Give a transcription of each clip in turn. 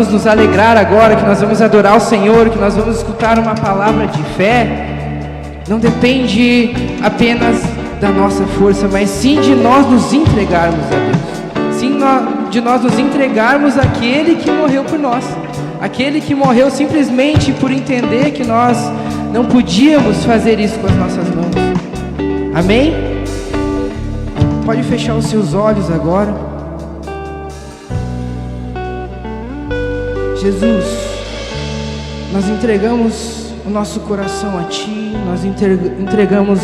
vamos nos alegrar agora, que nós vamos adorar o Senhor, que nós vamos escutar uma palavra de fé, não depende apenas da nossa força, mas sim de nós nos entregarmos a Deus, sim de nós nos entregarmos àquele que morreu por nós, aquele que morreu simplesmente por entender que nós não podíamos fazer isso com as nossas mãos. Amém? Pode fechar os seus olhos agora. Jesus, nós entregamos o nosso coração a Ti, nós entregamos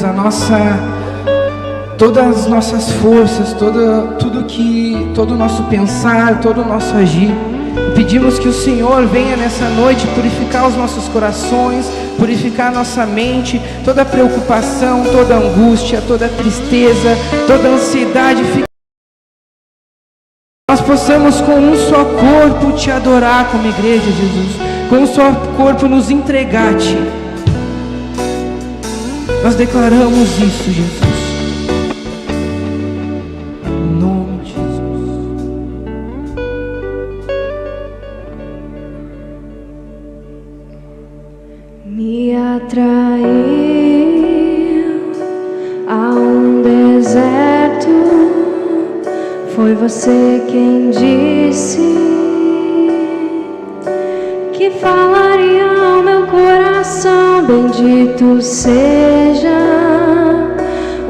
todas as nossas forças, todo o nosso pensar, todo o nosso agir. Pedimos que o Senhor venha nessa noite purificar os nossos corações, purificar a nossa mente, toda preocupação, toda angústia, toda tristeza, toda ansiedade. Nós possamos com um só corpo Te adorar como igreja, Jesus, com um só corpo nos entregar a Ti. Nós declaramos isso, Jesus. Em nome de Jesus. Me atraiu a um deserto, foi você quem disse que falaria ao meu coração: bendito seja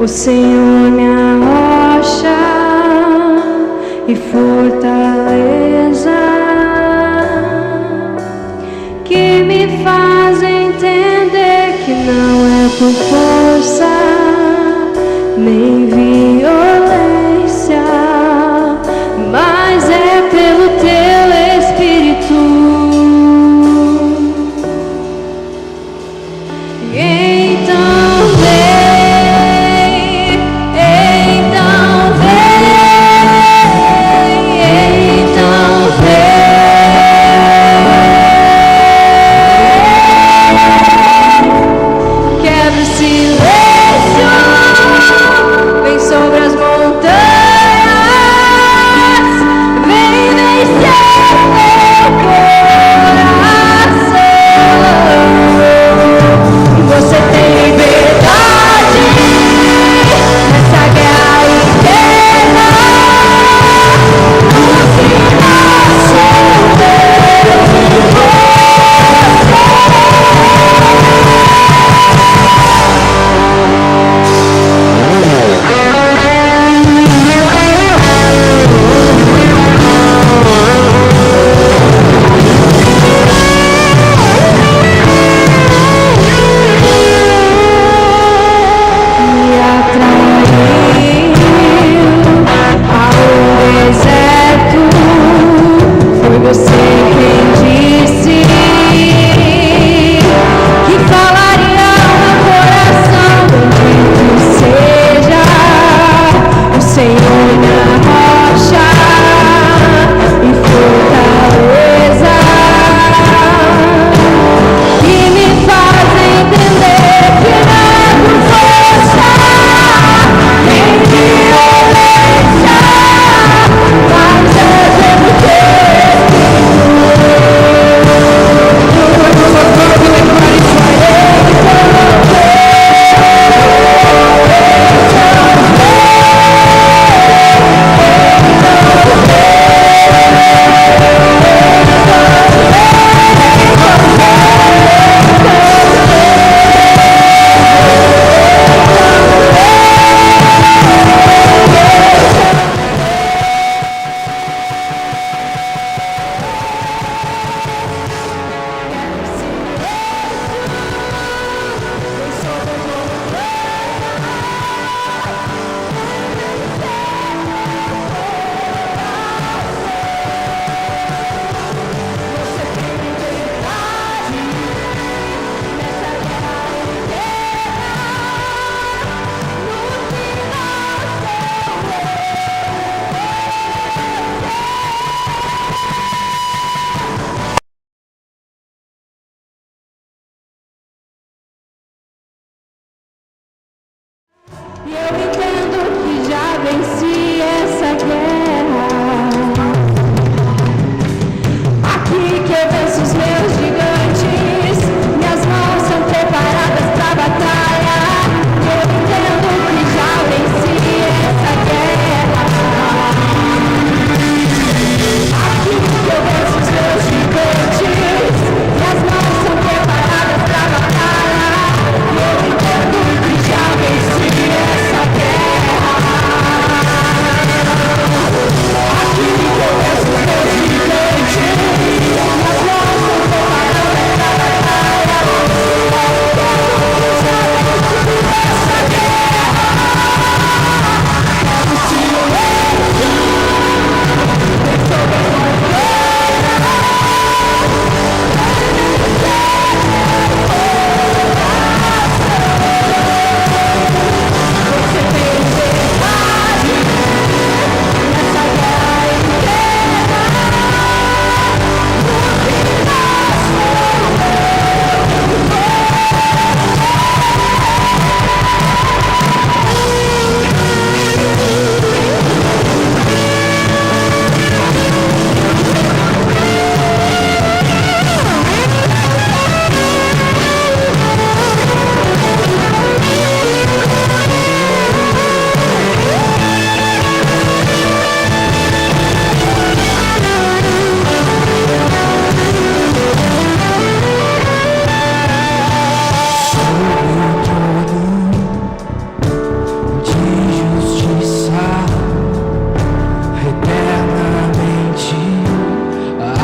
o Senhor, minha rocha e fortaleza, que me faz entender que não é por força nem violência, mas é pelo Teu Espírito. Então vem, então vem. Quebra o silêncio, vem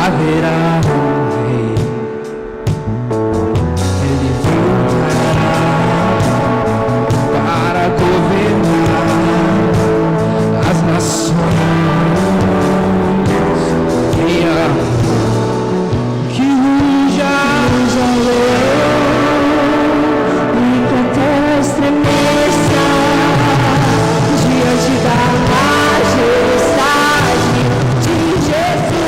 haverá um rei. Ele voltará para governar as nações. Que ruja o leão, e que a terra estremeça diante da majestade de Jesus.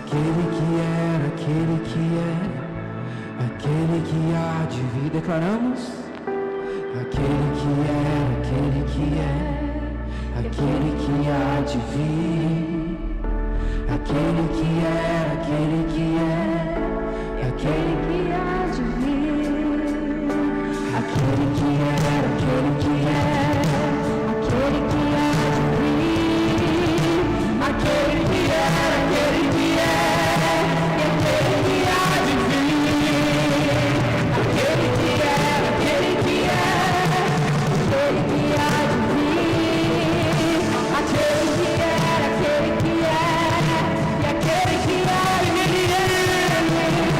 aquele que era, aquele que é, aquele que há de vir, declaramos, aquele que era, aquele que é, aquele que há de vir, aquele que era, aquele que é, aquele que há de vir, aquele que era, aquele que é, aquele que há de vir, aquele que era, aquele que é, aquele que há de vir, aquele que era, aquele que é, aquele que há de vir, aquele que era, aquele que é, e aquele que há de vir,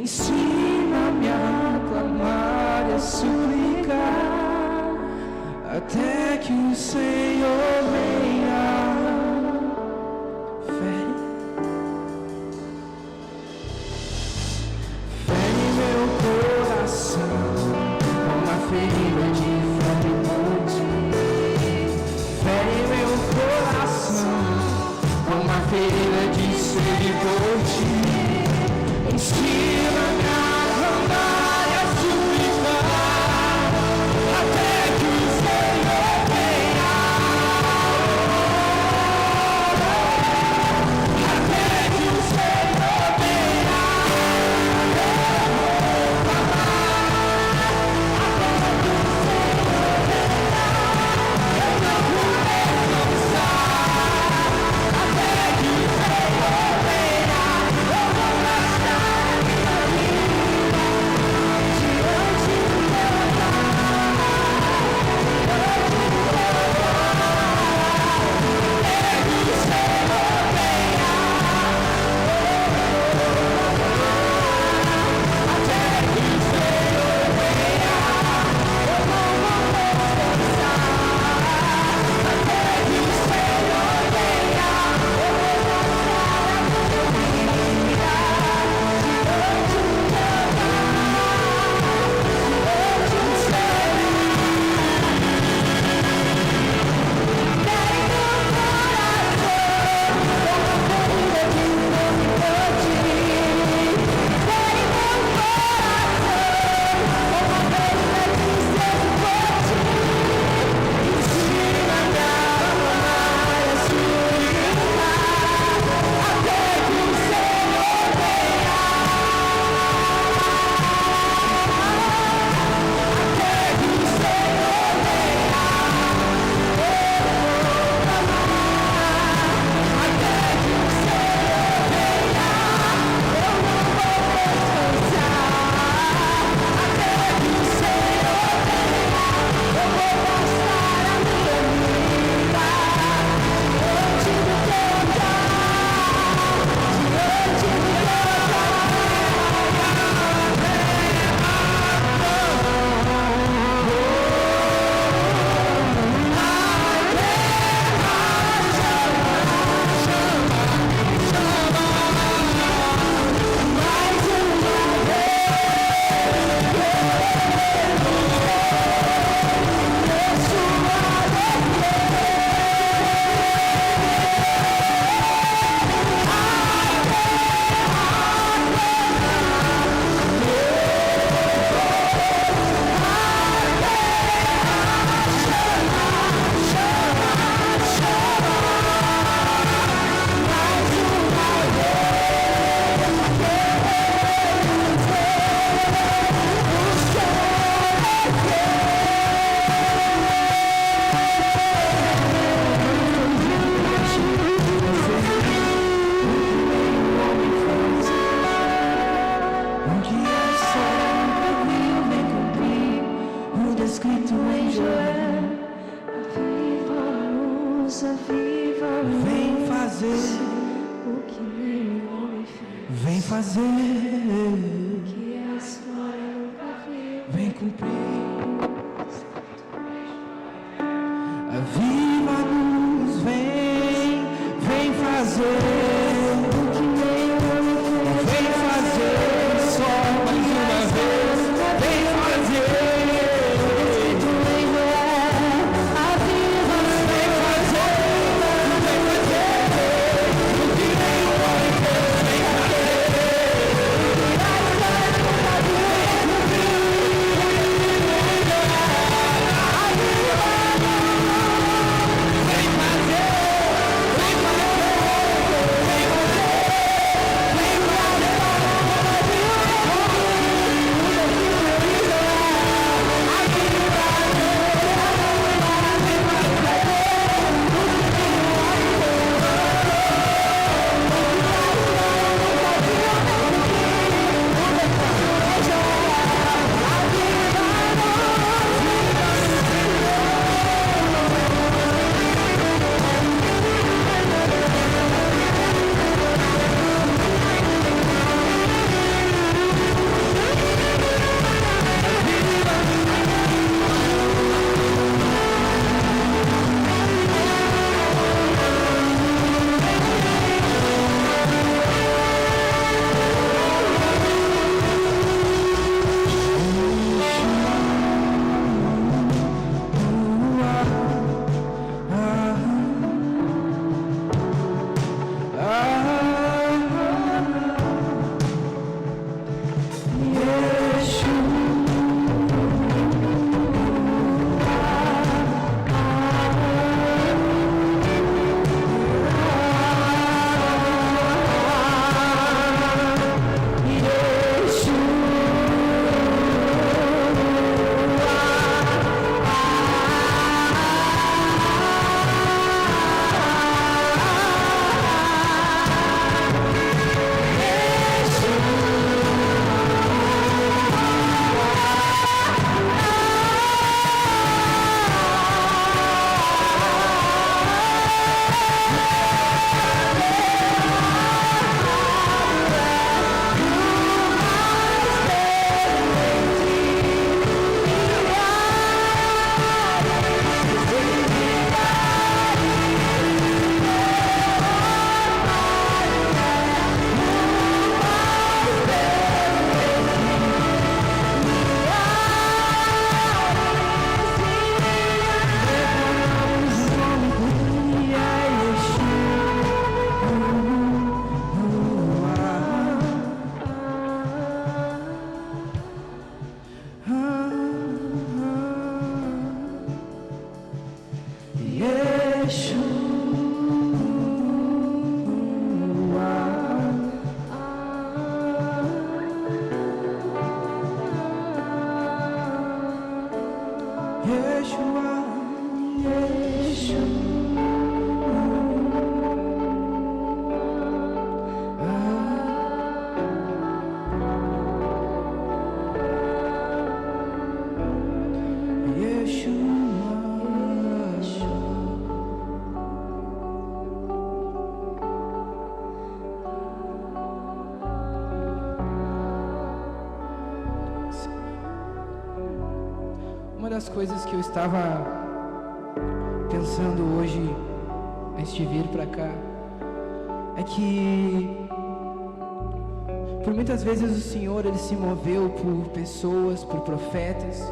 ensina-me a clamar e a suplicar, até que o Senhor venha. Fere meu coração com uma ferida de forte. Fere meu coração com uma ferida de sede por ti. Ensina-me a clamar e a suplicar, até que o Senhor venha. Até que o Senhor venha. Eu vou clamar, até que o Senhor venha. Eu não vou descansar, até que o Senhor venha. Eu vou gastar. Tudo escrito em Joel. Aviva-nos, aviva-nos. Vem fazer o que nenhum homem fez. Vem fazer O que a história nunca viu. Vem cumprir. Aviva-nos, vem fazer O que nenhum homem fez. Vem fazer só mais uma vez. Vem fazer. Uma das coisas que eu estava pensando hoje, antes de vir para cá, é que por muitas vezes o Senhor ele se moveu por pessoas, por profetas,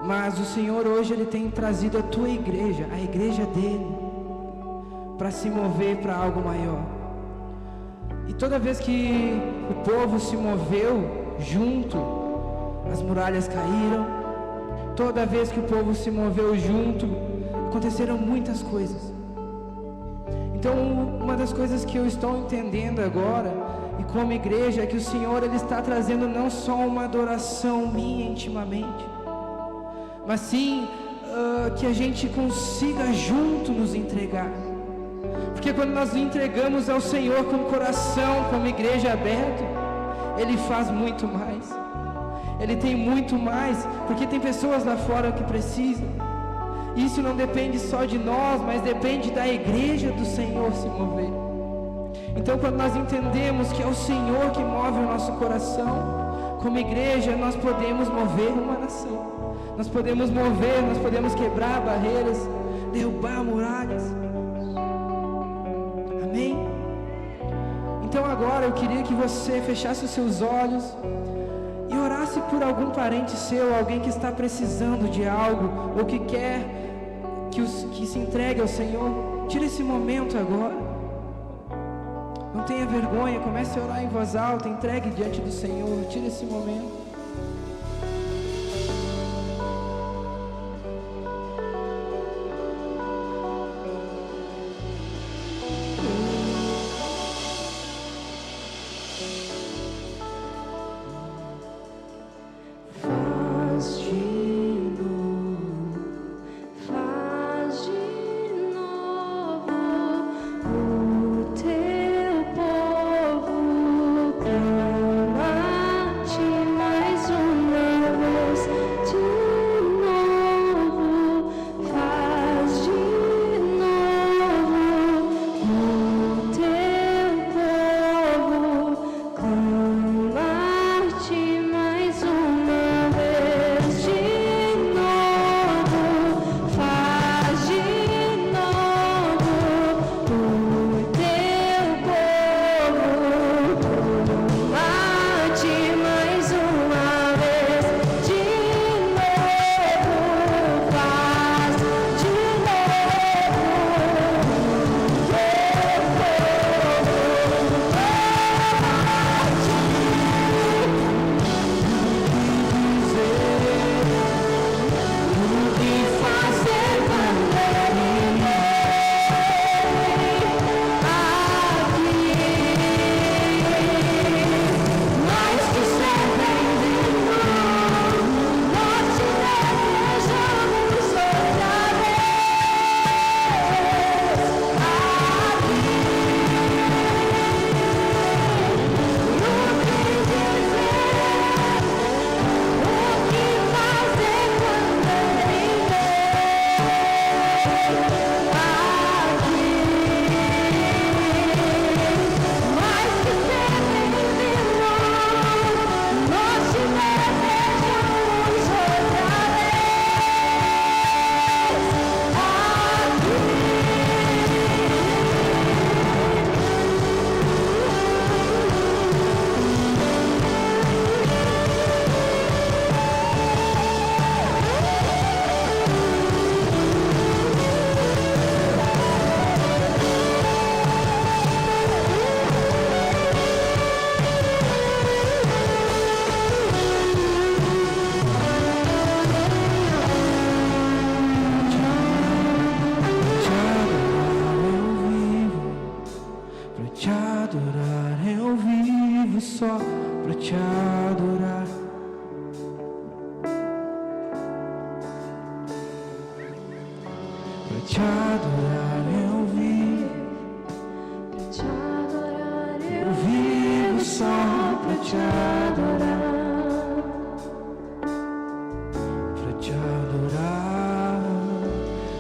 mas o Senhor hoje ele tem trazido a tua igreja, a igreja dele, para se mover para algo maior. E toda vez que o povo se moveu junto, as muralhas caíram. Toda vez que o povo se moveu junto, aconteceram muitas coisas. Então, uma das coisas que eu estou entendendo agora, e como igreja, é que o Senhor ele está trazendo não só uma adoração minha intimamente, mas sim que a gente consiga junto nos entregar. Porque quando nós entregamos ao Senhor com o coração, como igreja aberta, Ele faz muito mais. Ele tem muito mais, porque tem pessoas lá fora que precisam. Isso não depende só de nós, mas depende da igreja do Senhor se mover. Então, quando nós entendemos que é o Senhor que move o nosso coração, como igreja nós podemos mover uma nação. Nós podemos mover, nós podemos quebrar barreiras, derrubar muralhas. Amém? Então agora eu queria que você fechasse os seus olhos e orasse por algum parente seu, alguém que está precisando de algo, ou que quer que se entregue ao Senhor. Tire esse momento agora. Não tenha vergonha, comece a orar em voz alta, entregue diante do Senhor. Tire esse momento. Só para te adorar. Para te adorar eu vivo. Para te adorar Eu vivo só para te adorar. Para te adorar.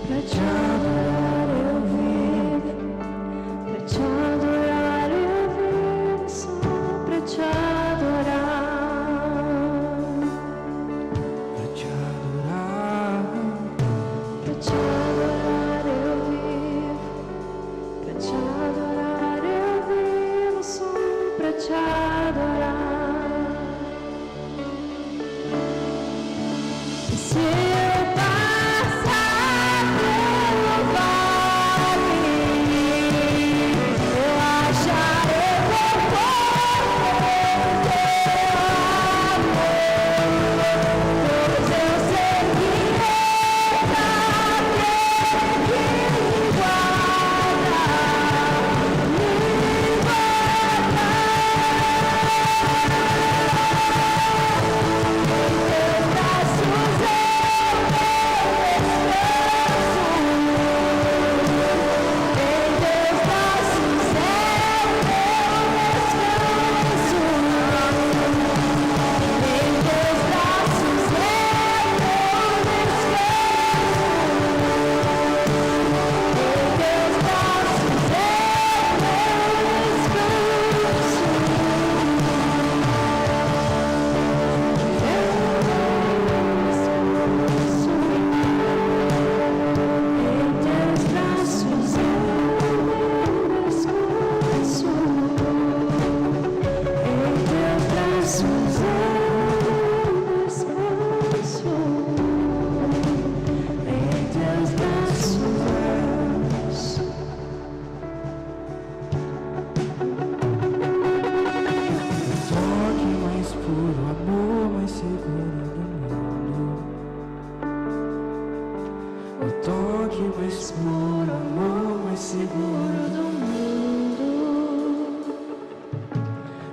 Para te adorar eu vivo. Para te adorar eu vivo só para te adorar. Para te adorar. Para te adorar eu vivo. Para te adorar eu vivo só para te adorar. o toque mais puro, amor mais seguro do mundo.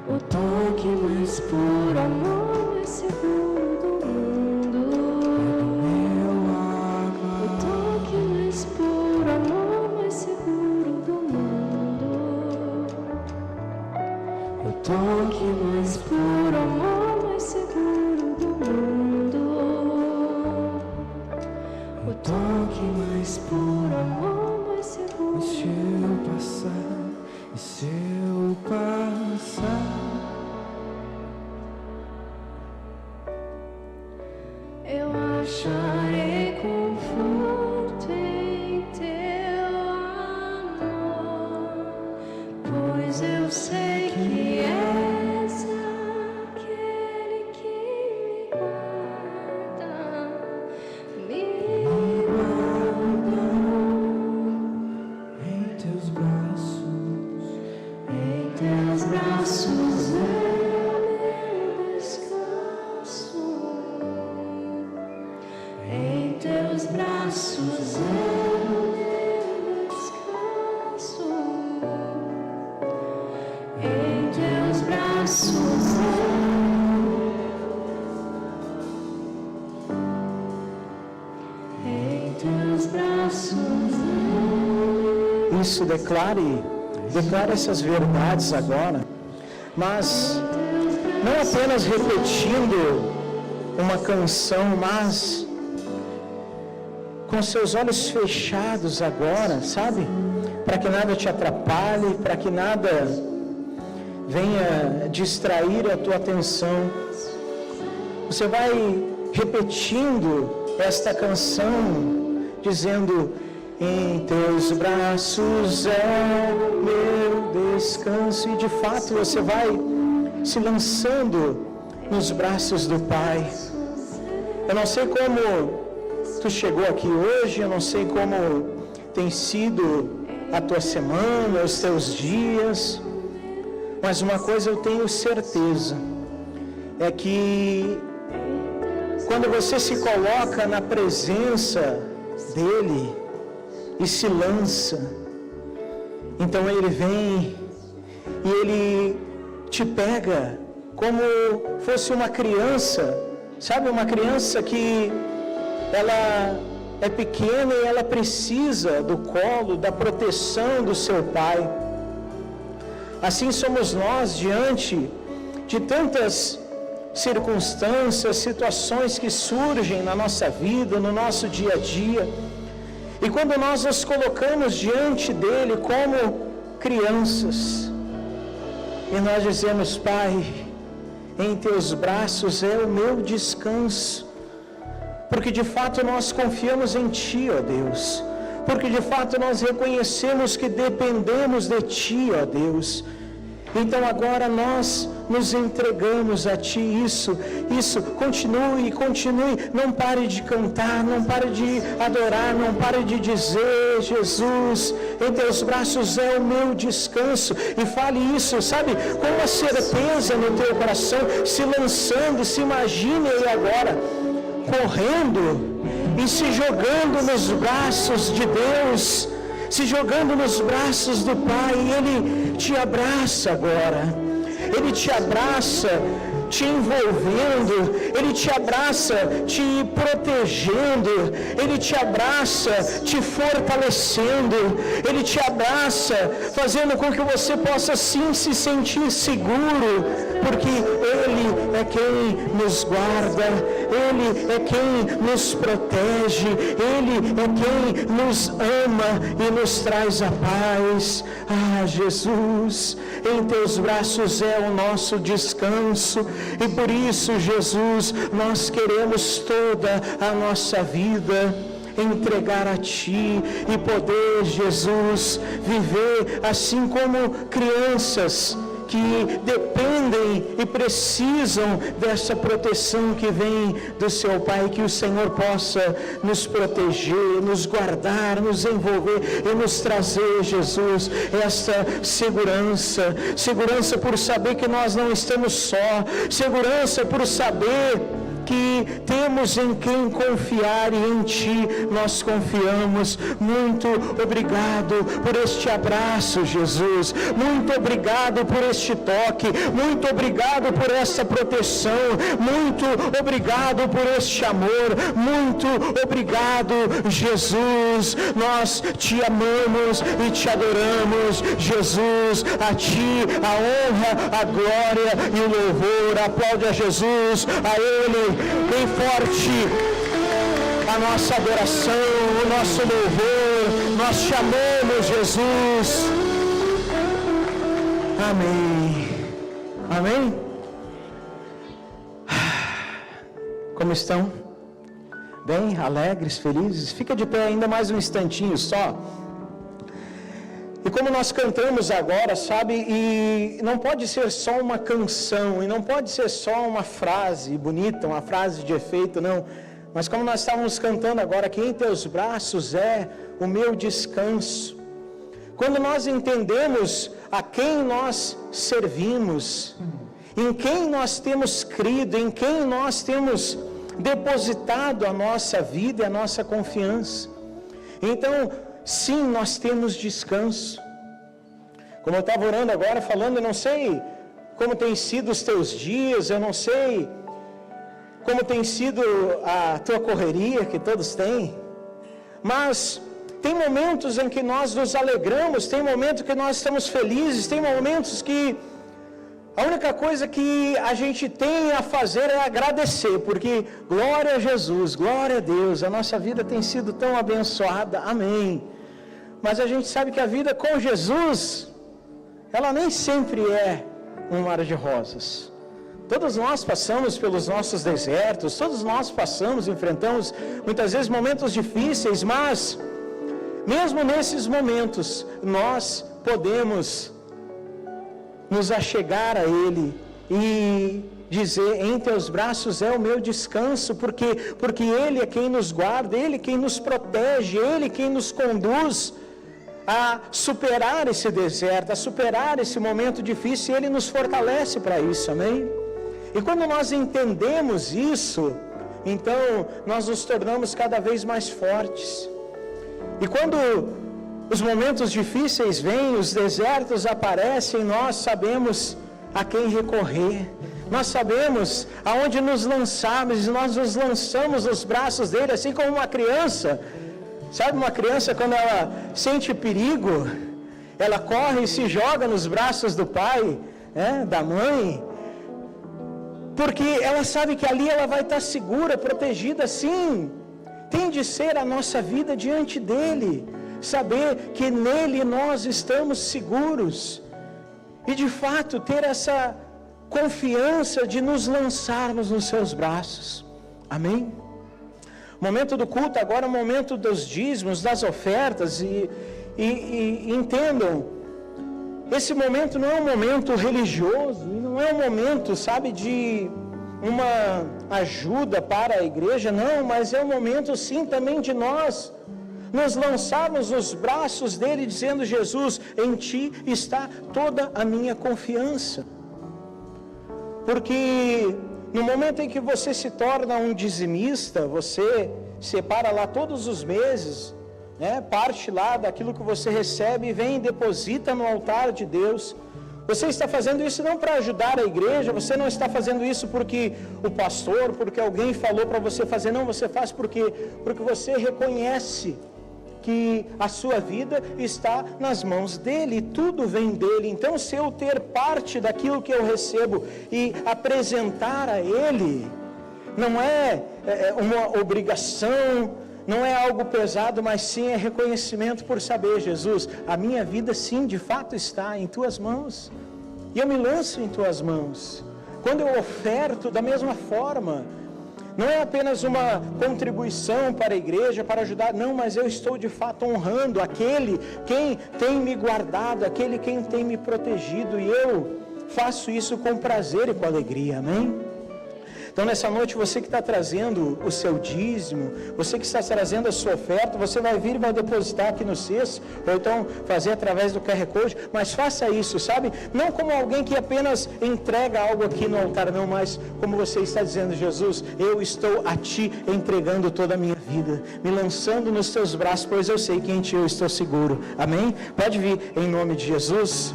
O toque mais puro, amor mais seguro do mundo. Meu amor. O toque mais puro, amor mais seguro do mundo. O toque mais puro, amor mais seguro do mundo. O toque mais puro, amor mais seguro. E se eu passar, e se eu passar, eu acharei conforto em teu amor, pois eu sei que és aquele que me guarda em teus braços, é meu descanso. Em teus braços é meu descanso. Em teus braços em teus braços Isso, declare essas verdades agora, mas não apenas repetindo uma canção, mas com seus olhos fechados agora, sabe? Para que nada te atrapalhe, para que nada venha distrair a tua atenção. Você vai repetindo esta canção, dizendo: em teus braços é meu descanso. E de fato você vai se lançando nos braços do Pai. Eu não sei como tu chegou aqui hoje, eu não sei como tem sido a tua semana, os teus dias, mas uma coisa eu tenho certeza, é que quando você se coloca na presença dEle e se lança, então Ele vem e Ele te pega como fosse uma criança, sabe, uma criança que ela é pequena e ela precisa do colo, da proteção do seu pai. Assim somos nós diante de tantas circunstâncias, situações que surgem na nossa vida, no nosso dia a dia. E quando nós nos colocamos diante dele como crianças, e nós dizemos: Pai, em teus braços é o meu descanso, porque de fato nós confiamos em Ti, ó Deus, porque de fato nós reconhecemos que dependemos de Ti, ó Deus. Então agora nós nos entregamos a Ti. Isso, continue, não pare de cantar, não pare de adorar, não pare de dizer: Jesus, em teus braços é o meu descanso. E fale isso, sabe, com uma certeza no teu coração, se lançando, se imagine aí agora, correndo e se jogando nos braços de Deus, se jogando nos braços do Pai. E Ele te abraça agora, Ele te abraça, te envolvendo, Ele te abraça, te protegendo, Ele te abraça, te fortalecendo, Ele te abraça, fazendo com que você possa sim se sentir seguro, porque Ele é quem nos guarda, Ele é quem nos protege, Ele é quem nos ama e nos traz a paz. Ah, Jesus, em teus braços é o nosso descanso. E por isso, Jesus, nós queremos toda a nossa vida entregar a Ti e poder, Jesus, viver assim como crianças que dependem e precisam dessa proteção que vem do seu Pai. Que o Senhor possa nos proteger, nos guardar, nos envolver e nos trazer, Jesus, essa segurança por saber que nós não estamos só, segurança por saber que temos em quem confiar e em Ti nós confiamos. Muito obrigado por este abraço, Jesus. Muito obrigado por este toque. Muito obrigado por essa proteção. Muito obrigado por este amor. Muito obrigado, Jesus. Nós Te amamos e Te adoramos, Jesus. A Ti a honra, a glória e o louvor. Aplaude a Jesus, a Ele, bem forte a nossa adoração, o nosso louvor. Nós Te amamos, Jesus. Amém. Amém? Como estão? Bem, alegres, felizes? Fica de pé ainda mais um instantinho só. E como nós cantamos agora, sabe, e não pode ser só uma canção, e não pode ser só uma frase bonita, uma frase de efeito, não. Mas como nós estávamos cantando agora, que em Teus braços é o meu descanso. Quando nós entendemos a quem nós servimos, em quem nós temos crido, em quem nós temos depositado a nossa vida e a nossa confiança, então, sim, nós temos descanso. Como eu estava orando agora, falando, eu não sei como tem sido os teus dias, eu não sei como tem sido a tua correria, que todos têm, mas tem momentos em que nós nos alegramos, tem momentos que nós estamos felizes, tem momentos que a única coisa que a gente tem a fazer é agradecer, porque glória a Jesus, glória a Deus, a nossa vida tem sido tão abençoada, amém. Mas a gente sabe que a vida com Jesus, ela nem sempre é um mar de rosas. Todos nós passamos pelos nossos desertos, todos nós passamos, enfrentamos muitas vezes momentos difíceis, mas mesmo nesses momentos, nós podemos nos achegar a Ele e dizer, em Teus braços é o meu descanso, porque Ele é quem nos guarda, Ele é quem nos protege, Ele é quem nos conduz a superar esse deserto, a superar esse momento difícil, e Ele nos fortalece para isso, amém? E quando nós entendemos isso, então nós nos tornamos cada vez mais fortes. E quando os momentos difíceis vêm, os desertos aparecem, nós sabemos a quem recorrer, nós sabemos aonde nos lançarmos, e nós nos lançamos nos braços dele, assim como uma criança. Sabe, uma criança, quando ela sente perigo, ela corre e se joga nos braços do pai, da mãe, porque ela sabe que ali ela vai estar segura, protegida. Assim tem de ser a nossa vida diante dele, saber que nele nós estamos seguros, e de fato ter essa confiança de nos lançarmos nos seus braços, amém? O momento do culto agora é o momento dos dízimos, das ofertas, e entendam, esse momento não é um momento religioso, e não é um momento, sabe, de uma ajuda para a igreja, não, mas é um momento sim também de nós nos lançarmos nos braços dele, dizendo, Jesus, em Ti está toda a minha confiança. Porque no momento em que você se torna um dizimista, você separa lá todos os meses, parte lá daquilo que você recebe e vem e deposita no altar de Deus. Você está fazendo isso não para ajudar a igreja, você não está fazendo isso porque o pastor, porque alguém falou para você fazer, não, você faz porque você reconhece que a sua vida está nas mãos dele, tudo vem dele. Então, se eu ter parte daquilo que eu recebo e apresentar a ele, não é uma obrigação, não é algo pesado, mas sim é reconhecimento por saber, Jesus, a minha vida sim, de fato está em Tuas mãos, e eu me lanço em Tuas mãos. Quando eu oferto da mesma forma, não é apenas uma contribuição para a igreja, para ajudar, não, mas eu estou de fato honrando aquele quem tem me guardado, aquele quem tem me protegido, e eu faço isso com prazer e com alegria, amém? Então nessa noite, você que está trazendo o seu dízimo, você que está trazendo a sua oferta, você vai vir e vai depositar aqui no cesto, ou então fazer através do QR Code, mas faça isso, sabe? Não como alguém que apenas entrega algo aqui no altar, não, mas como você está dizendo: Jesus, eu estou a Ti entregando toda a minha vida, me lançando nos Teus braços, pois eu sei que em Ti eu estou seguro. Amém? Pode vir em nome de Jesus.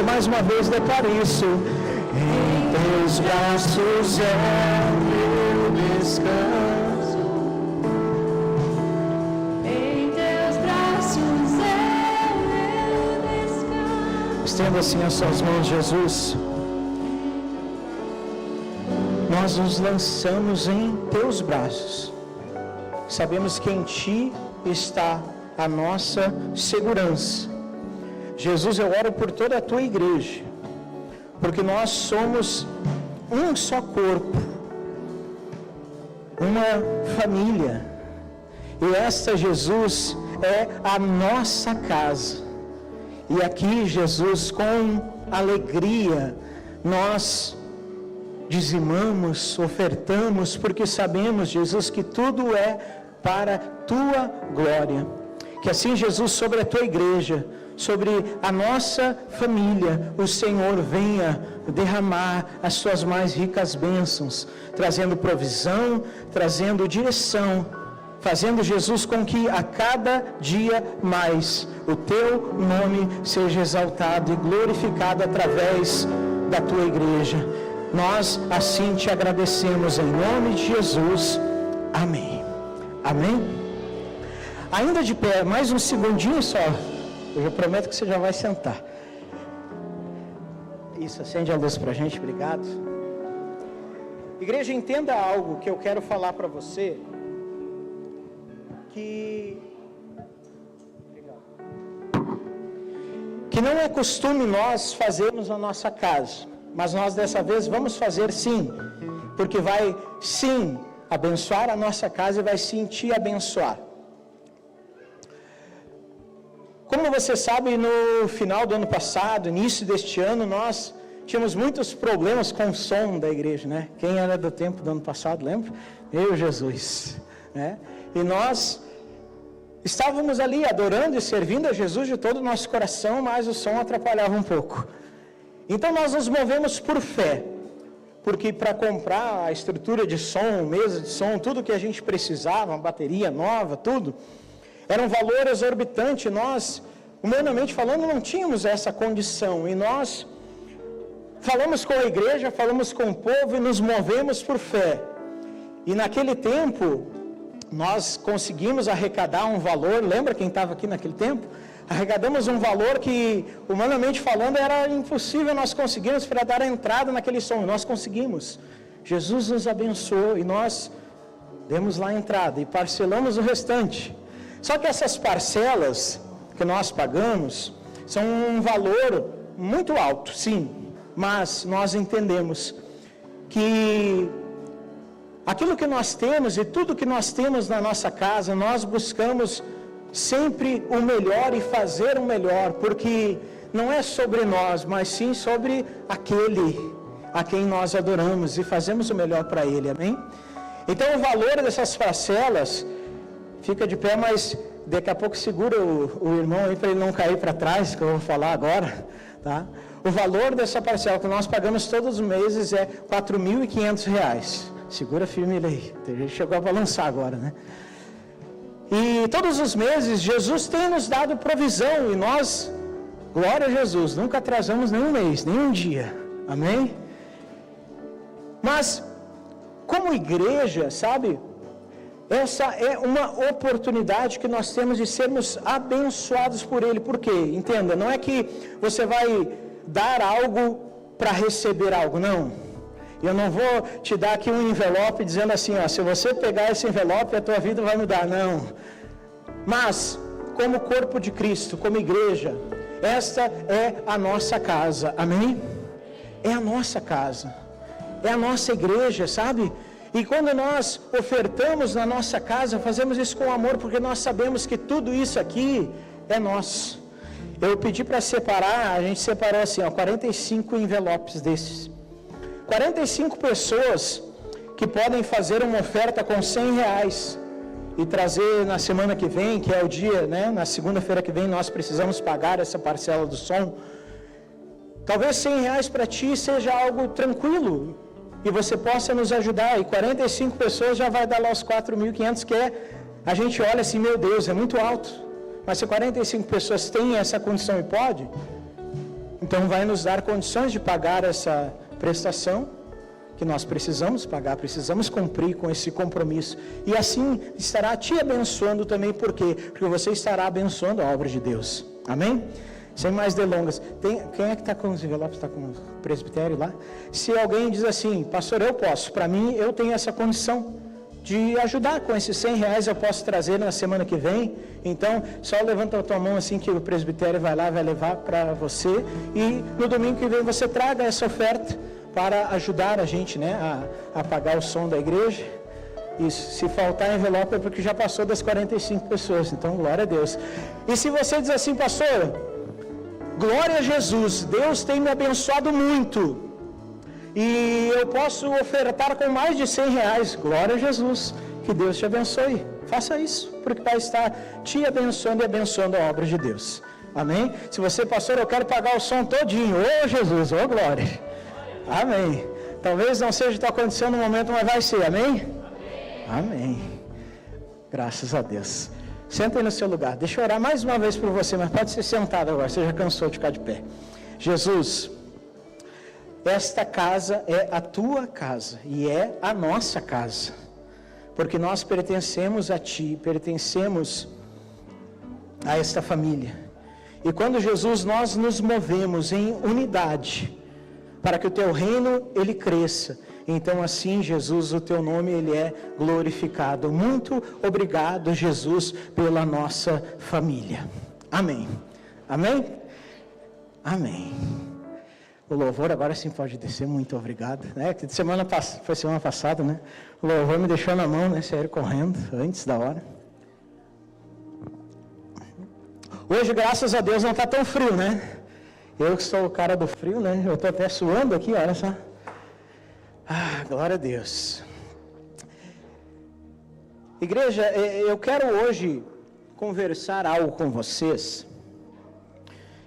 Mais uma vez declare isso: em Teus braços é o meu descanso, em Teus braços é o meu descanso. Estenda assim as suas mãos, Jesus. Nós nos lançamos em Teus braços. Sabemos que em Ti está a nossa segurança. Jesus, eu oro por toda a Tua igreja, porque nós somos um só corpo, uma família, e esta, Jesus, é a nossa casa. E aqui, Jesus, com alegria, nós dizimamos, ofertamos, porque sabemos, Jesus, que tudo é para a Tua glória. Que assim, Jesus, sobre a Tua igreja, sobre a nossa família, o Senhor venha derramar as Suas mais ricas bênçãos, trazendo provisão, trazendo direção, fazendo, Jesus, com que a cada dia mais o Teu nome seja exaltado e glorificado através da Tua igreja. Nós assim Te agradecemos em nome de Jesus. Amém. Amém. Ainda de pé, mais um segundinho só. Eu prometo que você já vai sentar. Isso, acende a luz para a gente, obrigado. Igreja, entenda algo que eu quero falar para você. Que não é costume nós fazermos na nossa casa. Mas nós dessa vez vamos fazer sim. Porque vai sim abençoar a nossa casa e vai sim te abençoar. Como você sabe, no final do ano passado, início deste ano, nós tínhamos muitos problemas com o som da igreja, né? Quem era do tempo do ano passado, lembra? Eu, Jesus, né? E nós estávamos ali adorando e servindo a Jesus de todo o nosso coração, mas o som atrapalhava um pouco. Então nós nos movemos por fé, porque para comprar a estrutura de som, mesa de som, tudo que a gente precisava, uma bateria nova, tudo, era um valor exorbitante. Nós, humanamente falando, não tínhamos essa condição. E nós falamos com a igreja, falamos com o povo e nos movemos por fé. E naquele tempo, nós conseguimos arrecadar um valor. Lembra quem estava aqui naquele tempo? Arrecadamos um valor que, humanamente falando, era impossível nós conseguirmos para dar a entrada naquele som. Nós conseguimos. Jesus nos abençoou e nós demos lá a entrada e parcelamos o restante. Só que essas parcelas que nós pagamos são um valor muito alto, sim, mas nós entendemos que aquilo que nós temos e tudo que nós temos na nossa casa, nós buscamos sempre o melhor e fazer o melhor, porque não é sobre nós, mas sim sobre aquele a quem nós adoramos e fazemos o melhor para Ele, amém? Então o valor dessas parcelas, fica de pé, mas daqui a pouco segura o irmão aí para ele não cair para trás, que eu vou falar agora, tá? O valor dessa parcela que nós pagamos todos os meses é R$ 4.500. Segura firme ele aí, a gente chegou a balançar agora, né? E todos os meses Jesus tem nos dado provisão e nós, glória a Jesus, nunca atrasamos nenhum mês, nenhum dia, amém? Mas como igreja, sabe, Essa é uma oportunidade que nós temos de sermos abençoados por Ele. Por quê? Entenda, não é que você vai dar algo para receber algo, não. Eu não vou te dar aqui um envelope dizendo assim, ó, se você pegar esse envelope, a tua vida vai mudar. Não. Mas, como corpo de Cristo, como igreja, esta é a nossa casa. Amém? É a nossa casa. É a nossa igreja, sabe? E quando nós ofertamos na nossa casa, fazemos isso com amor, porque nós sabemos que tudo isso aqui é nosso. Eu pedi para separar, a gente separou assim, ó, 45 envelopes desses. 45 pessoas que podem fazer uma oferta com R$100 e trazer na semana que vem, que é o dia, né? Na segunda-feira que vem nós precisamos pagar essa parcela do som. Talvez R$100 para ti seja algo tranquilo e você possa nos ajudar. E 45 pessoas já vai dar lá os 4.500, que é, a gente olha assim, meu Deus, é muito alto. Mas se 45 pessoas têm essa condição e pode, então vai nos dar condições de pagar essa prestação que nós precisamos pagar, precisamos cumprir com esse compromisso. E assim estará te abençoando também. Por quê? Porque você estará abençoando a obra de Deus. Amém? Sem mais delongas. Quem é que está com os envelopes? Está com o presbitério lá? Se alguém diz assim, pastor, eu posso. Para mim, eu tenho essa condição de ajudar com esses R$100, eu posso trazer na semana que vem. Então, só levanta a tua mão assim que o presbitério vai lá, vai levar para você. E no domingo que vem você traga essa oferta para ajudar a gente, né, a pagar o som da igreja. Isso, se faltar envelope é porque já passou das 45 pessoas, então glória a Deus. E se você diz assim, pastor, glória a Jesus, Deus tem me abençoado muito, e eu posso ofertar com mais de R$100, glória a Jesus, que Deus te abençoe. Faça isso, porque vai estar te abençoando e abençoando a obra de Deus. Amém? Se você, pastor, eu quero pagar o som todinho, ô Jesus, ô glória. Amém. Talvez não seja o que está acontecendo no momento, mas vai ser. Amém? Amém. Graças a Deus. Senta aí no seu lugar. Deixa eu orar mais uma vez por você, mas pode ser sentado agora. Você já cansou de ficar de pé. Jesus, esta casa é a tua casa e é a nossa casa. Porque nós pertencemos a ti, pertencemos a esta família. E quando, Jesus, nós nos movemos em unidade, para que o teu reino, ele cresça. Então assim, Jesus, o teu nome, ele é glorificado. Muito obrigado, Jesus, pela nossa família. Amém. Amém? Amém. O louvor agora sim pode descer, muito obrigado. Foi semana passada, né? O louvor me deixou na mão, né? Saíram correndo antes da hora. Hoje, graças a Deus, não está tão frio, né? Eu que sou o cara do frio, né? Eu estou até suando aqui, olha só. Ah, glória a Deus. Igreja, eu quero hoje conversar algo com vocês,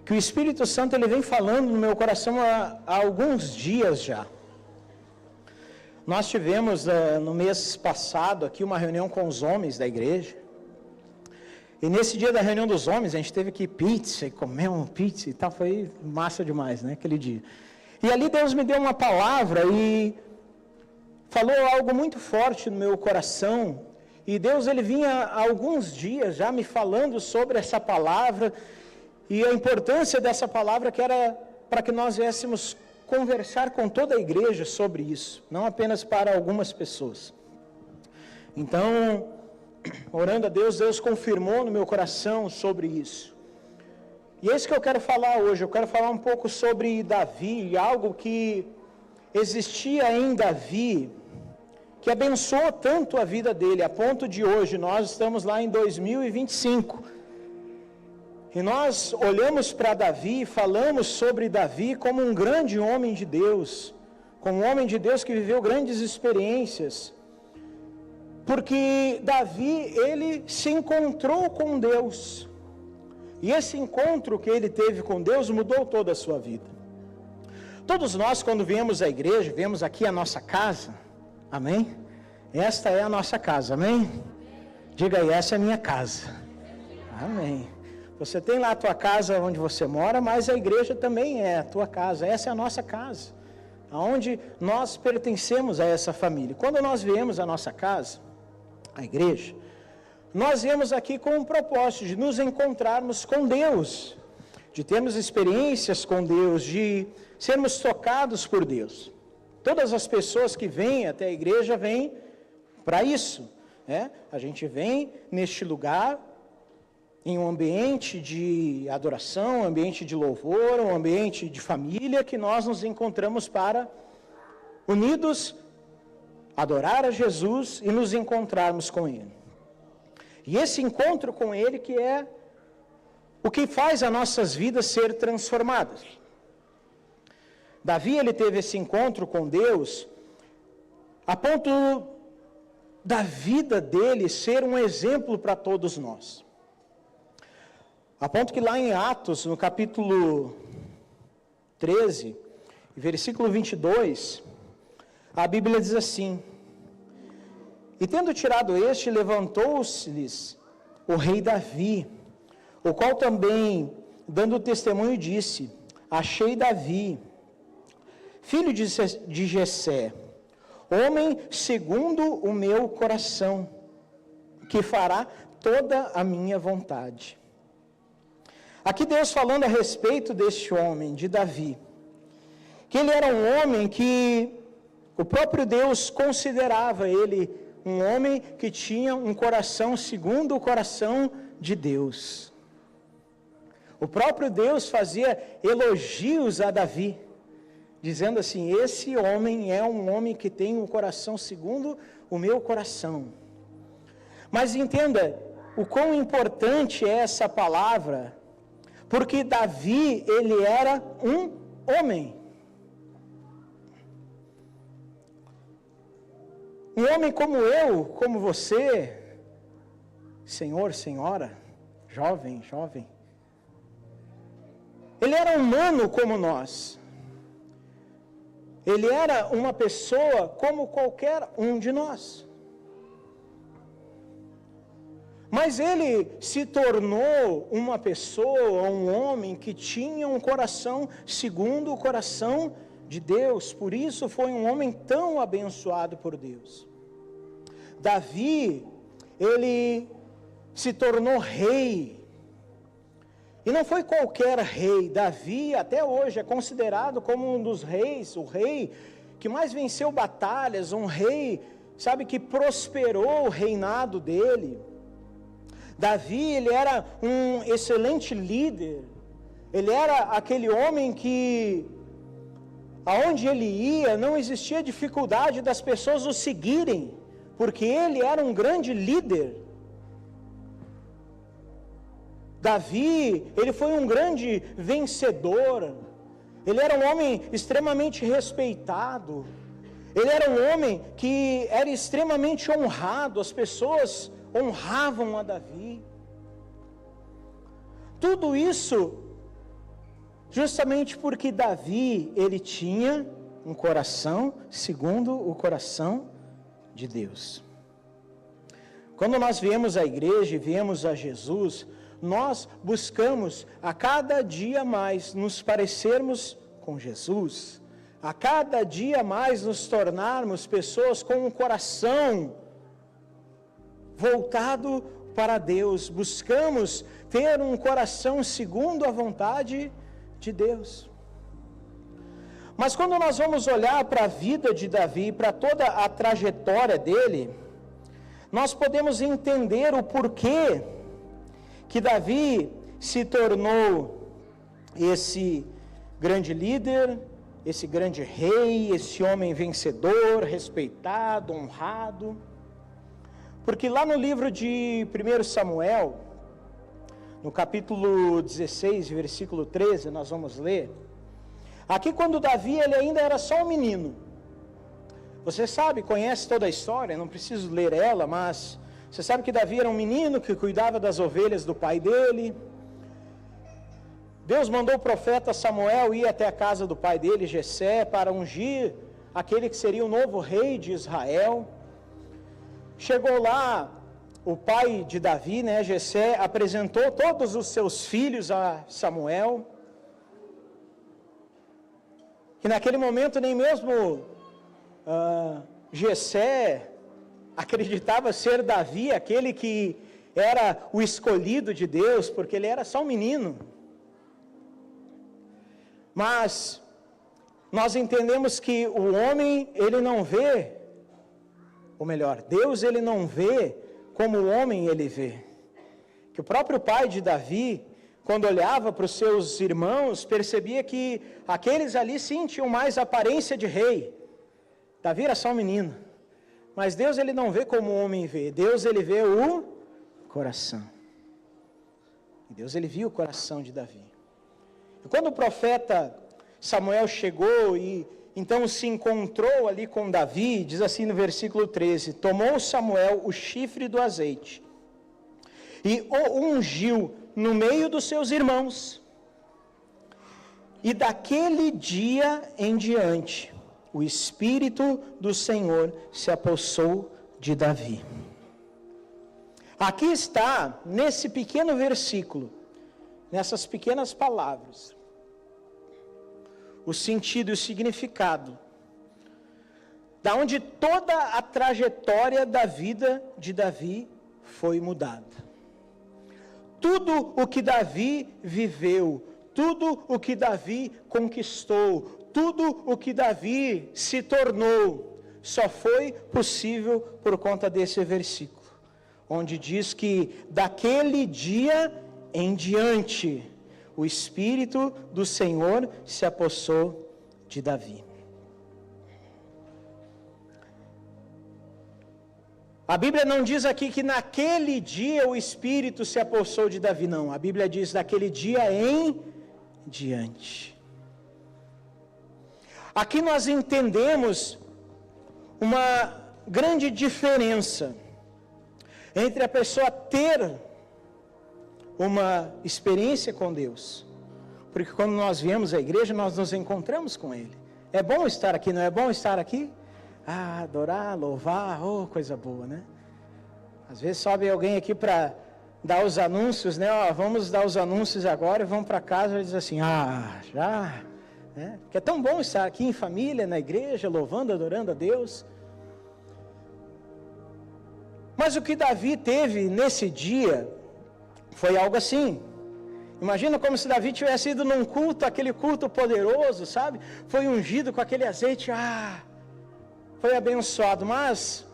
que o Espírito Santo ele vem falando no meu coração há alguns dias já. Nós tivemos no mês passado aqui uma reunião com os homens da igreja. E nesse dia da reunião dos homens, a gente teve que ir pizza, e comer uma pizza e tal, foi massa demais, né, aquele dia. E ali Deus me deu uma palavra e falou algo muito forte no meu coração. E Deus, ele vinha há alguns dias já me falando sobre essa palavra e a importância dessa palavra, que era para que nós viéssemos conversar com toda a igreja sobre isso, não apenas para algumas pessoas. Então, orando a Deus, Deus confirmou no meu coração sobre isso. E é isso que eu quero falar hoje. Eu quero falar um pouco sobre Davi, algo que existia em Davi, que abençoou tanto a vida dele, a ponto de hoje, nós estamos lá em 2025, e nós olhamos para Davi e falamos sobre Davi como um grande homem de Deus, como um homem de Deus que viveu grandes experiências, porque Davi, ele se encontrou com Deus, e esse encontro que ele teve com Deus mudou toda a sua vida. Todos nós, quando viemos à igreja, viemos aqui à nossa casa, amém? Esta é a nossa casa, amém? Diga aí, essa é a minha casa, amém? Você tem lá a tua casa onde você mora, mas a igreja também é a tua casa, essa é a nossa casa, onde nós pertencemos a essa família. Quando nós viemos à nossa casa, a igreja, nós viemos aqui com um propósito de nos encontrarmos com Deus, de termos experiências com Deus, de sermos tocados por Deus. Todas as pessoas que vêm até a igreja vêm para isso, né? A gente vem neste lugar, em um ambiente de adoração, um ambiente de louvor, um ambiente de família, que nós nos encontramos para, unidos, adorar a Jesus e nos encontrarmos com Ele. E esse encontro com Ele que é o que faz as nossas vidas ser transformadas. Davi, ele teve esse encontro com Deus a ponto da vida dele ser um exemplo para todos nós. A ponto que lá em Atos, no capítulo 13, versículo 22, a Bíblia diz assim: E tendo tirado este, levantou-se-lhes o rei Davi, o qual também, dando testemunho, disse: Achei Davi, filho de Jessé, homem segundo o meu coração, que fará toda a minha vontade. Aqui Deus falando a respeito deste homem, de Davi, que ele era um homem que o próprio Deus considerava ele um homem que tinha um coração segundo o coração de Deus. O próprio Deus fazia elogios a Davi, dizendo assim: esse homem é um homem que tem um coração segundo o meu coração. Mas entenda o quão importante é essa palavra, porque Davi, ele era um homem. Um homem como eu, como você, senhor, senhora, jovem. Ele era humano como nós. Ele era uma pessoa como qualquer um de nós. Mas ele se tornou uma pessoa, um homem que tinha um coração segundo o coração de Deus. Por isso foi um homem tão abençoado por Deus. Davi, ele se tornou rei. E não foi qualquer rei. Davi, até hoje, é considerado como um dos reis, o rei que mais venceu batalhas, um rei, sabe, que prosperou o reinado dele. Davi, ele era um excelente líder. Ele era aquele homem que, aonde ele ia, não existia dificuldade das pessoas o seguirem, porque ele era um grande líder. Davi, ele foi um grande vencedor. Ele era um homem extremamente respeitado. Ele era um homem que era extremamente honrado. As pessoas honravam a Davi. Tudo isso justamente porque Davi, ele tinha um coração segundo o coração de Deus. Quando nós viemos à igreja e viemos a Jesus, nós buscamos a cada dia mais nos parecermos com Jesus, a cada dia mais nos tornarmos pessoas com um coração voltado para Deus. Buscamos ter um coração segundo a vontade de Deus. Mas quando nós vamos olhar para a vida de Davi, para toda a trajetória dele, nós podemos entender o porquê que Davi se tornou esse grande líder, esse grande rei, esse homem vencedor, respeitado, honrado. Porque lá no livro de 1 Samuel, no capítulo 16, versículo 13, nós vamos ler. Aqui quando Davi, ele ainda era só um menino. Você sabe, conhece toda a história, não preciso ler ela, mas você sabe que Davi era um menino que cuidava das ovelhas do pai dele. Deus mandou o profeta Samuel ir até a casa do pai dele, Jessé, para ungir aquele que seria o novo rei de Israel. Chegou lá, o pai de Davi, Jessé, apresentou todos os seus filhos a Samuel. E naquele momento nem mesmo Jessé acreditava ser Davi, aquele que era o escolhido de Deus, porque ele era só um menino. Mas nós entendemos que o homem, ele não vê, ou melhor, Deus ele não vê como o homem ele vê. Que o próprio pai de Davi, quando olhava para os seus irmãos, percebia que aqueles ali sim tinham mais aparência de rei. Davi era só um menino. Mas Deus ele não vê como o homem vê. Deus ele vê o coração. E Deus ele viu o coração de Davi. E quando o profeta Samuel chegou e então se encontrou ali com Davi, diz assim no versículo 13: tomou Samuel o chifre do azeite e o ungiu no meio dos seus irmãos. E daquele dia em diante, o Espírito do Senhor se apossou de Davi. Aqui está, nesse pequeno versículo, nessas pequenas palavras, o sentido e o significado, da onde toda a trajetória da vida de Davi foi mudada. Tudo o que Davi viveu, tudo o que Davi conquistou, tudo o que Davi se tornou, só foi possível por conta desse versículo, onde diz que daquele dia em diante, o Espírito do Senhor se apossou de Davi. A Bíblia não diz aqui que naquele dia o Espírito se apossou de Davi, não. A Bíblia diz daquele dia em diante. Aqui nós entendemos uma grande diferença entre a pessoa ter uma experiência com Deus, porque quando nós viemos à igreja, nós nos encontramos com Ele. É bom estar aqui, não é bom estar aqui? Adorar, louvar, coisa boa, né? Às vezes sobe alguém aqui para dar os anúncios, né? Vamos dar os anúncios agora e vamos para casa e diz assim, já, né? Porque é tão bom estar aqui em família, na igreja, louvando, adorando a Deus. Mas o que Davi teve nesse dia foi algo assim. Imagina como se Davi tivesse ido num culto, aquele culto poderoso, sabe? Foi ungido com aquele azeite, foi abençoado, mas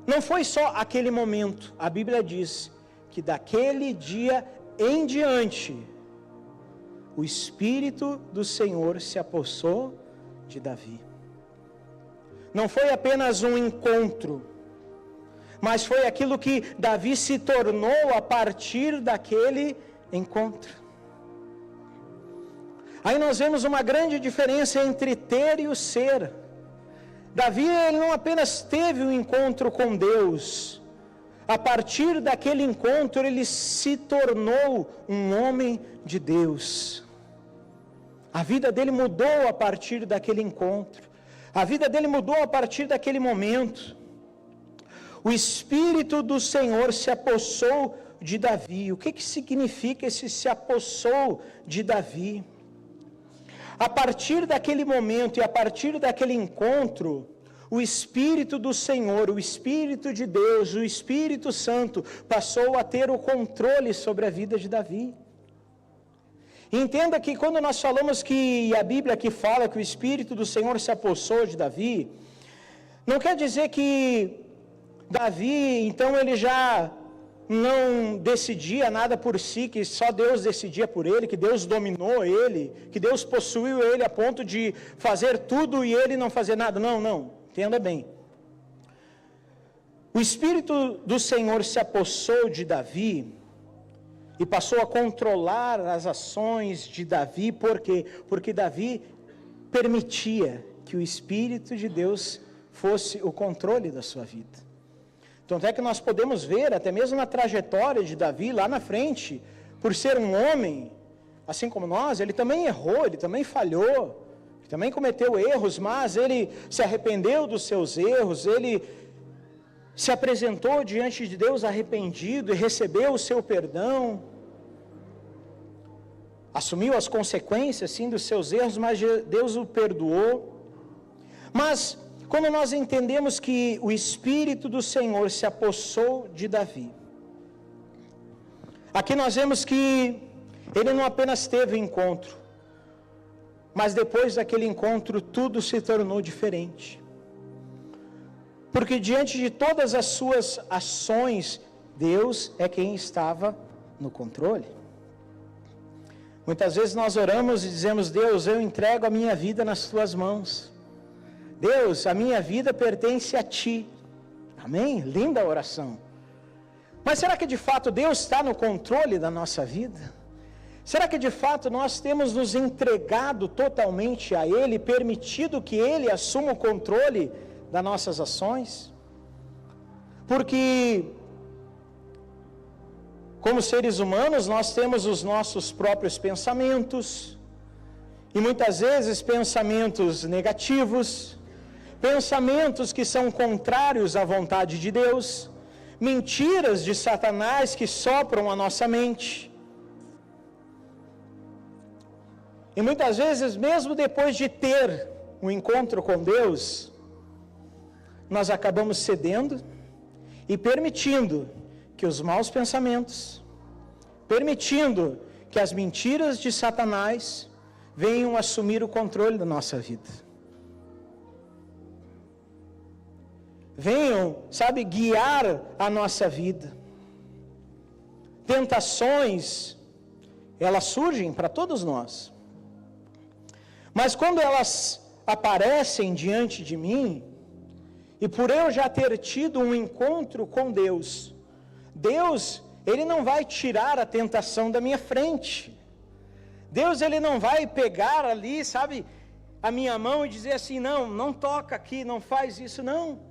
não foi só aquele momento. A Bíblia diz que daquele dia em diante, o Espírito do Senhor se apossou de Davi. Não foi apenas um encontro, mas foi aquilo que Davi se tornou a partir daquele encontro. Aí nós vemos uma grande diferença entre ter e o ser. Davi ele não apenas teve um encontro com Deus, a partir daquele encontro ele se tornou um homem de Deus. A vida dele mudou a partir daquele encontro, a vida dele mudou a partir daquele momento. O Espírito do Senhor se apossou de Davi. O que significa esse se apossou de Davi? A partir daquele momento e a partir daquele encontro, o Espírito do Senhor, o Espírito de Deus, o Espírito Santo, passou a ter o controle sobre a vida de Davi. Entenda que quando nós falamos que a Bíblia aqui fala que o Espírito do Senhor se apossou de Davi, não quer dizer que Davi, então ele já não decidia nada por si, que só Deus decidia por ele, que Deus dominou ele, que Deus possuiu ele a ponto de fazer tudo e ele não fazer nada. Não, entenda bem. O Espírito do Senhor se apossou de Davi e passou a controlar as ações de Davi, por quê? Porque Davi permitia que o Espírito de Deus fosse o controle da sua vida. Então é que nós podemos ver, até mesmo na trajetória de Davi, lá na frente, por ser um homem, assim como nós, ele também errou, ele também falhou, ele também cometeu erros, mas ele se arrependeu dos seus erros, ele se apresentou diante de Deus arrependido e recebeu o seu perdão, assumiu as consequências, sim, dos seus erros, mas Deus o perdoou. Mas quando nós entendemos que o Espírito do Senhor se apossou de Davi, aqui nós vemos que ele não apenas teve um encontro, mas depois daquele encontro tudo se tornou diferente. Porque diante de todas as suas ações, Deus é quem estava no controle. Muitas vezes nós oramos e dizemos: Deus, eu entrego a minha vida nas tuas mãos. Deus, a minha vida pertence a ti. Amém? Linda oração. Mas será que de fato Deus está no controle da nossa vida? Será que de fato nós temos nos entregado totalmente a Ele, permitido que Ele assuma o controle das nossas ações? Porque, como seres humanos, nós temos os nossos próprios pensamentos, e muitas vezes pensamentos negativos, pensamentos que são contrários à vontade de Deus, mentiras de Satanás que sopram a nossa mente. E muitas vezes, mesmo depois de ter um encontro com Deus, nós acabamos cedendo e permitindo que os maus pensamentos, permitindo que as mentiras de Satanás venham assumir o controle da nossa vida. Venham, guiar a nossa vida. Tentações, elas surgem para todos nós. Mas quando elas aparecem diante de mim, e por eu já ter tido um encontro com Deus, Deus, Ele não vai tirar a tentação da minha frente. Deus, Ele não vai pegar ali, a minha mão e dizer assim: não toca aqui, não faz isso, não.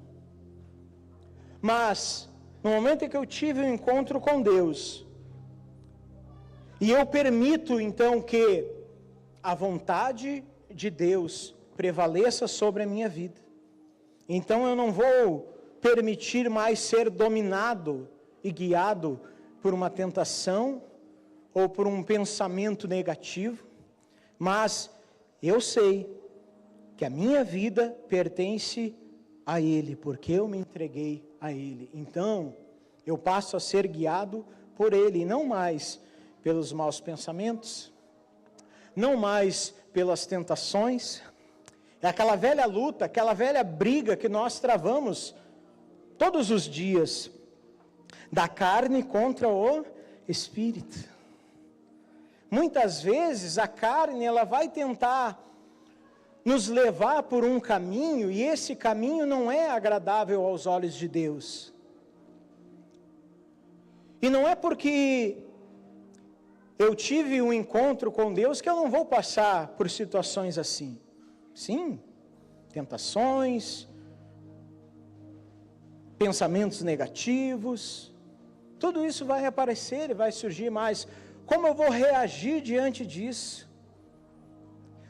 Mas, no momento em que eu tive um encontro com Deus, e eu permito então que a vontade de Deus prevaleça sobre a minha vida, então eu não vou permitir mais ser dominado e guiado por uma tentação ou por um pensamento negativo, mas eu sei que a minha vida pertence a Ele, porque eu me entreguei a Ele. Então eu passo a ser guiado por Ele, e não mais pelos maus pensamentos, não mais pelas tentações. É aquela velha luta, aquela velha briga que nós travamos todos os dias, da carne contra o Espírito. Muitas vezes a carne, ela vai tentar nos levar por um caminho, e esse caminho não é agradável aos olhos de Deus. E não é porque eu tive um encontro com Deus que eu não vou passar por situações assim. Sim, tentações, pensamentos negativos, tudo isso vai aparecer e vai surgir, mas como eu vou reagir diante disso?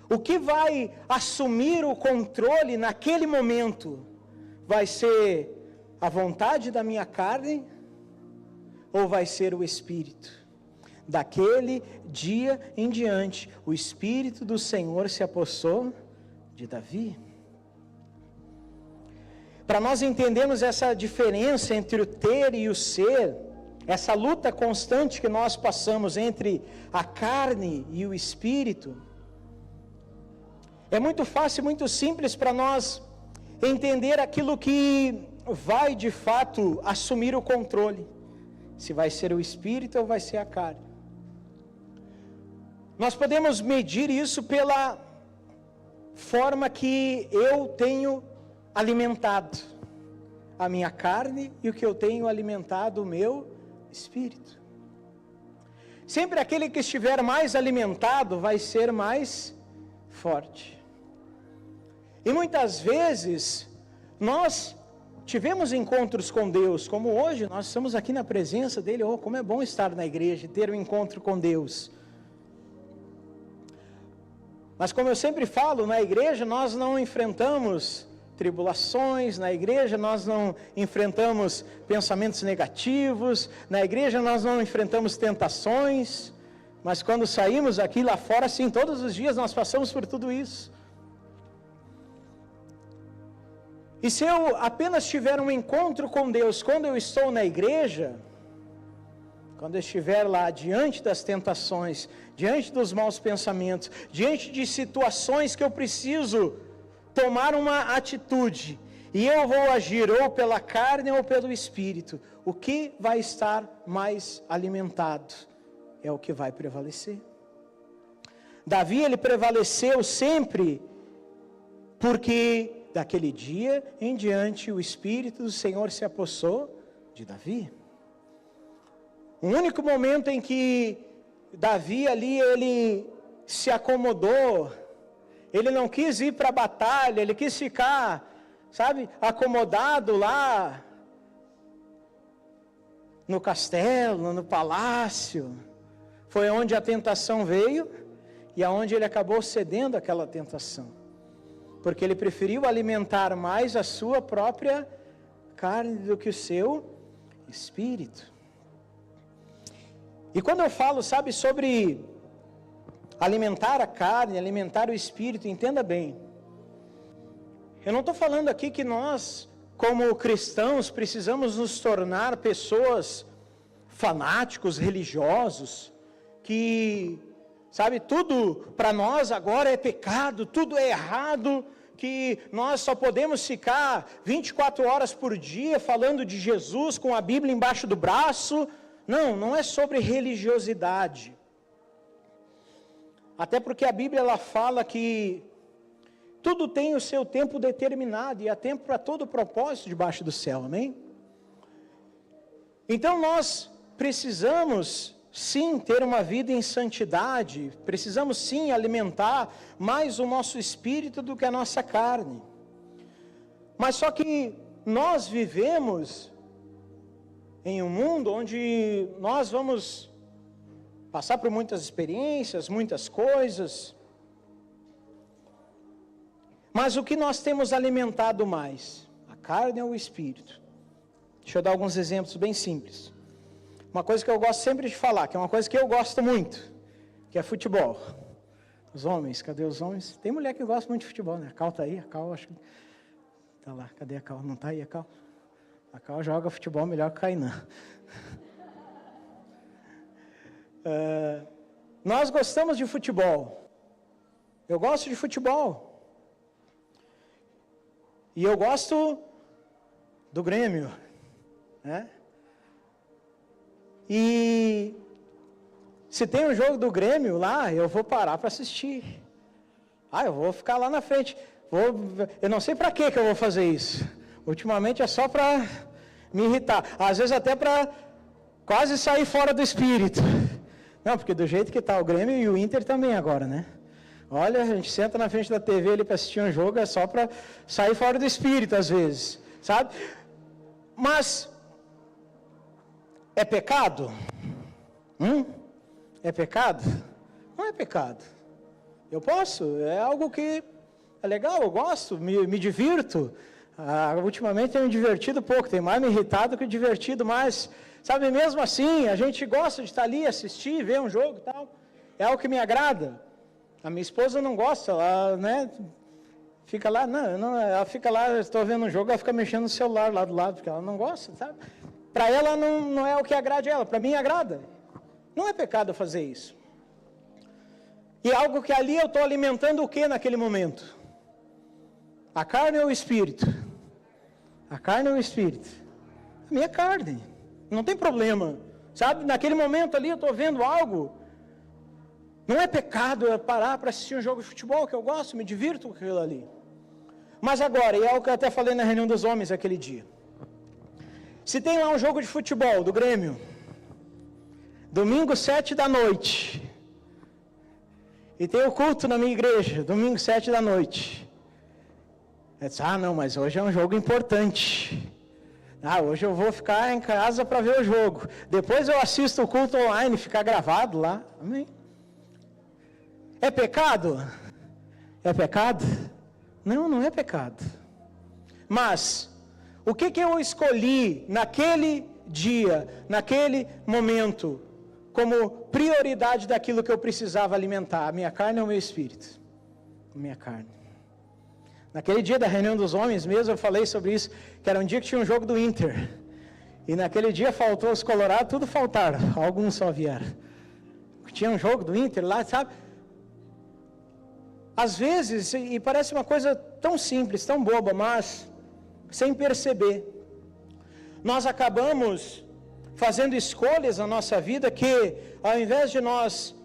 O que vai assumir o controle naquele momento? Vai ser a vontade da minha carne ou vai ser o Espírito? Daquele dia em diante, o Espírito do Senhor se apossou de Davi. Para nós entendermos essa diferença entre o ter e o ser, essa luta constante que nós passamos entre a carne e o Espírito, é muito fácil, muito simples para nós entender aquilo que vai de fato assumir o controle, se vai ser o Espírito ou vai ser a carne. Nós podemos medir isso pela forma que eu tenho alimentado a minha carne e o que eu tenho alimentado o meu espírito. Sempre aquele que estiver mais alimentado vai ser mais forte. E muitas vezes nós tivemos encontros com Deus, como hoje nós estamos aqui na presença dele. Oh, como é bom estar na igreja e ter um encontro com Deus. Mas como eu sempre falo, na igreja nós não enfrentamos tribulações, na igreja nós não enfrentamos pensamentos negativos, na igreja nós não enfrentamos tentações, mas quando saímos aqui lá fora, sim, todos os dias nós passamos por tudo isso. E se eu apenas tiver um encontro com Deus quando eu estou na igreja, quando eu estiver lá diante das tentações, diante dos maus pensamentos, diante de situações que eu preciso tomar uma atitude, e eu vou agir ou pela carne ou pelo Espírito, o que vai estar mais alimentado é o que vai prevalecer. Davi, ele prevaleceu sempre, porque daquele dia em diante o Espírito do Senhor se apossou de Davi. O único momento em que Davi ali, ele se acomodou, ele não quis ir para a batalha, ele quis ficar, acomodado lá, no castelo, no palácio, foi onde a tentação veio, e aonde ele acabou cedendo àquela tentação, porque ele preferiu alimentar mais a sua própria carne do que o seu espírito. E quando eu falo, sobre alimentar a carne, alimentar o espírito, entenda bem, eu não estou falando aqui que nós, como cristãos, precisamos nos tornar pessoas fanáticos, religiosos, que, tudo para nós agora é pecado, tudo é errado, que nós só podemos ficar 24 horas por dia falando de Jesus com a Bíblia embaixo do braço. Não é sobre religiosidade. Até porque a Bíblia ela fala que tudo tem o seu tempo determinado e há tempo para todo propósito debaixo do céu, amém? Então nós precisamos sim ter uma vida em santidade, precisamos sim alimentar mais o nosso espírito do que a nossa carne. Mas só que nós vivemos em um mundo onde nós vamos passar por muitas experiências, muitas coisas, mas o que nós temos alimentado mais? A carne ou o espírito? Deixa eu dar alguns exemplos bem simples. Uma coisa que eu gosto sempre de falar, que é uma coisa que eu gosto muito, que é futebol. Os homens, cadê os homens? Tem mulher que gosta muito de futebol, né? A Cal tá aí, a Cal acho que tá lá, cadê a Cal? Não tá aí a Cal? A Cal joga futebol melhor que o Kainan. Nós gostamos de futebol. Eu gosto de futebol. E eu gosto do Grêmio, né? E se tem um jogo do Grêmio lá, eu vou parar para assistir. Eu vou ficar lá na frente. Eu não sei para que eu vou fazer isso. Ultimamente é só para me irritar. Às vezes até para quase sair fora do espírito. Não, porque do jeito que está o Grêmio e o Inter também agora, né? Olha, a gente senta na frente da TV ali para assistir um jogo, é só para sair fora do espírito às vezes, Mas é pecado? É pecado? Não é pecado. Eu posso, é algo que é legal, eu gosto, me divirto. Ultimamente tenho me divertido pouco, tem mais me irritado que divertido, mas, mesmo assim, a gente gosta de estar ali, assistir, ver um jogo e tal. É algo que me agrada. A minha esposa não gosta, ela, fica lá, ela fica lá, estou vendo um jogo, ela fica mexendo no celular lá do lado, porque ela não gosta, Para ela não é o que agrade ela, para mim agrada. Não é pecado fazer isso. E algo que ali eu estou alimentando o que naquele momento? A carne ou o espírito? A carne ou o espírito? A minha carne. Não tem problema. Naquele momento ali eu estou vendo algo. Não é pecado eu parar para assistir um jogo de futebol que eu gosto, me divirto com aquilo ali. Mas agora, e é o que eu até falei na reunião dos homens aquele dia. Se tem lá um jogo de futebol do Grêmio, domingo 7 da noite, e tem o culto na minha igreja, domingo 7 da noite. Eu disse, não, mas hoje é um jogo importante. Hoje eu vou ficar em casa para ver o jogo. Depois eu assisto o culto online, ficar gravado lá. Amém? É pecado? É pecado? Não é pecado. Mas, o que eu escolhi naquele dia, naquele momento, como prioridade daquilo que eu precisava alimentar? A minha carne ou o meu espírito? A minha carne. Naquele dia da reunião dos homens mesmo, eu falei sobre isso, que era um dia que tinha um jogo do Inter. E naquele dia faltou os colorados, tudo faltaram, alguns só vieram. Tinha um jogo do Inter lá, sabe? Às vezes, e parece uma coisa tão simples, tão boba, mas sem perceber, nós acabamos fazendo escolhas na nossa vida que, ao invés de nós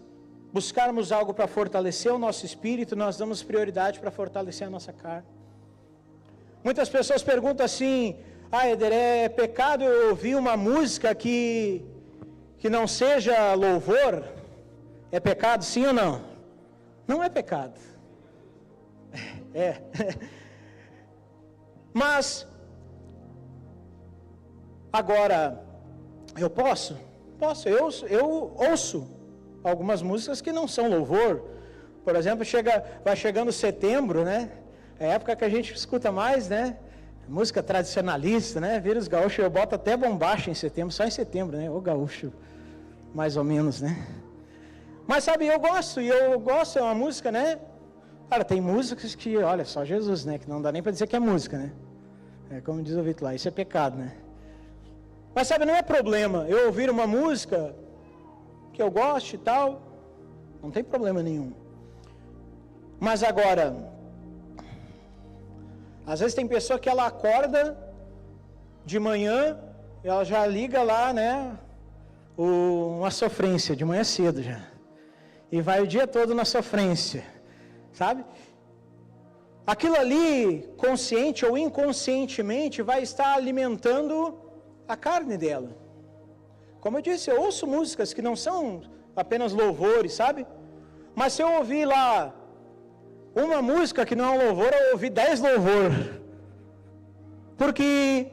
buscarmos algo para fortalecer o nosso espírito, nós damos prioridade para fortalecer a nossa carne. Muitas pessoas perguntam assim: Éder, é pecado eu ouvir uma música que não seja louvor? É pecado sim ou não? Não é pecado. É. Mas, agora, eu posso? Posso, eu ouço algumas músicas que não são louvor. Por exemplo, vai chegando setembro, né? É a época que a gente escuta mais, né? Música tradicionalista, né? Vira os gaúchos, eu boto até bombacha em setembro, só em setembro, né? O gaúcho, mais ou menos, né? Mas sabe, eu gosto, é uma música, né? Cara, tem músicas que, olha, só Jesus, né? Que não dá nem para dizer que é música, né? É como diz o Vitor lá, isso é pecado, né? Mas sabe, não é problema eu ouvir uma música que eu gosto e tal, não tem problema nenhum. Mas agora, às vezes tem pessoa que ela acorda de manhã, ela já liga lá, né? Uma sofrência, de manhã cedo já. E vai o dia todo na sofrência, sabe? Aquilo ali, consciente ou inconscientemente, vai estar alimentando a carne dela. Como eu disse, eu ouço músicas que não são apenas louvores, sabe? Mas se eu ouvir lá uma música que não é um louvor, eu ouvi 10 louvores. Porque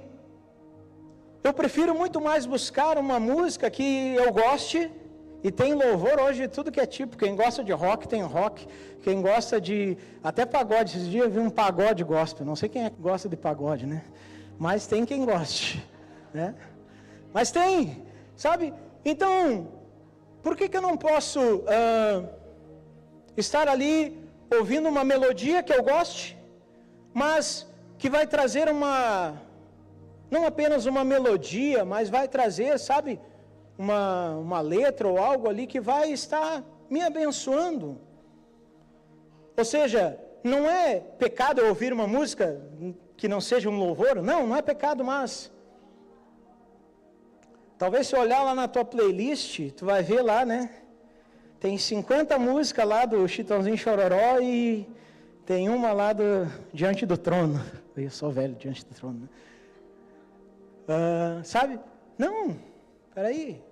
eu prefiro muito mais buscar uma música que eu goste. E tem louvor hoje, tudo que é tipo. Quem gosta de rock, tem rock. Quem gosta de... até pagode. Esses dias eu vi um pagode gospel. Não sei quem é que gosta de pagode, né? Mas tem quem goste, né? Mas tem, sabe? Então, por que eu não posso estar ali ouvindo uma melodia que eu goste, mas que vai trazer não apenas uma melodia, mas vai trazer, sabe, uma letra ou algo ali que vai estar me abençoando. Ou seja, não é pecado eu ouvir uma música que não seja um louvor? Não é pecado, mas talvez se olhar lá na tua playlist, tu vai ver lá, né? Tem 50 músicas lá do Chitãozinho Chororó e tem uma lá do Diante do Trono. Eu sou velho, Diante do Trono, né? Sabe? Não, peraí.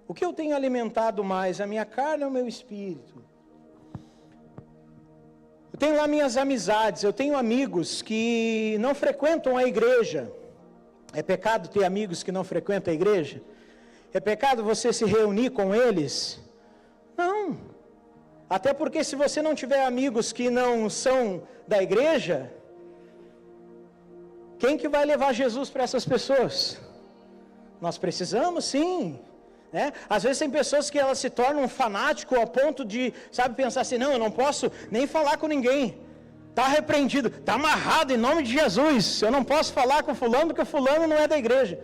O que eu tenho alimentado mais? A minha carne ou o meu espírito? Eu tenho lá minhas amizades, eu tenho amigos que não frequentam a igreja. É pecado ter amigos que não frequentam a igreja? É pecado você se reunir com eles? Não. Até porque se você não tiver amigos que não são da igreja, quem que vai levar Jesus para essas pessoas? Nós precisamos, sim. Né? Às vezes tem pessoas que elas se tornam fanáticos ao ponto de, sabe, pensar assim, não, eu não posso nem falar com ninguém. Está repreendido, está amarrado em nome de Jesus. Eu não posso falar com fulano porque fulano não é da igreja.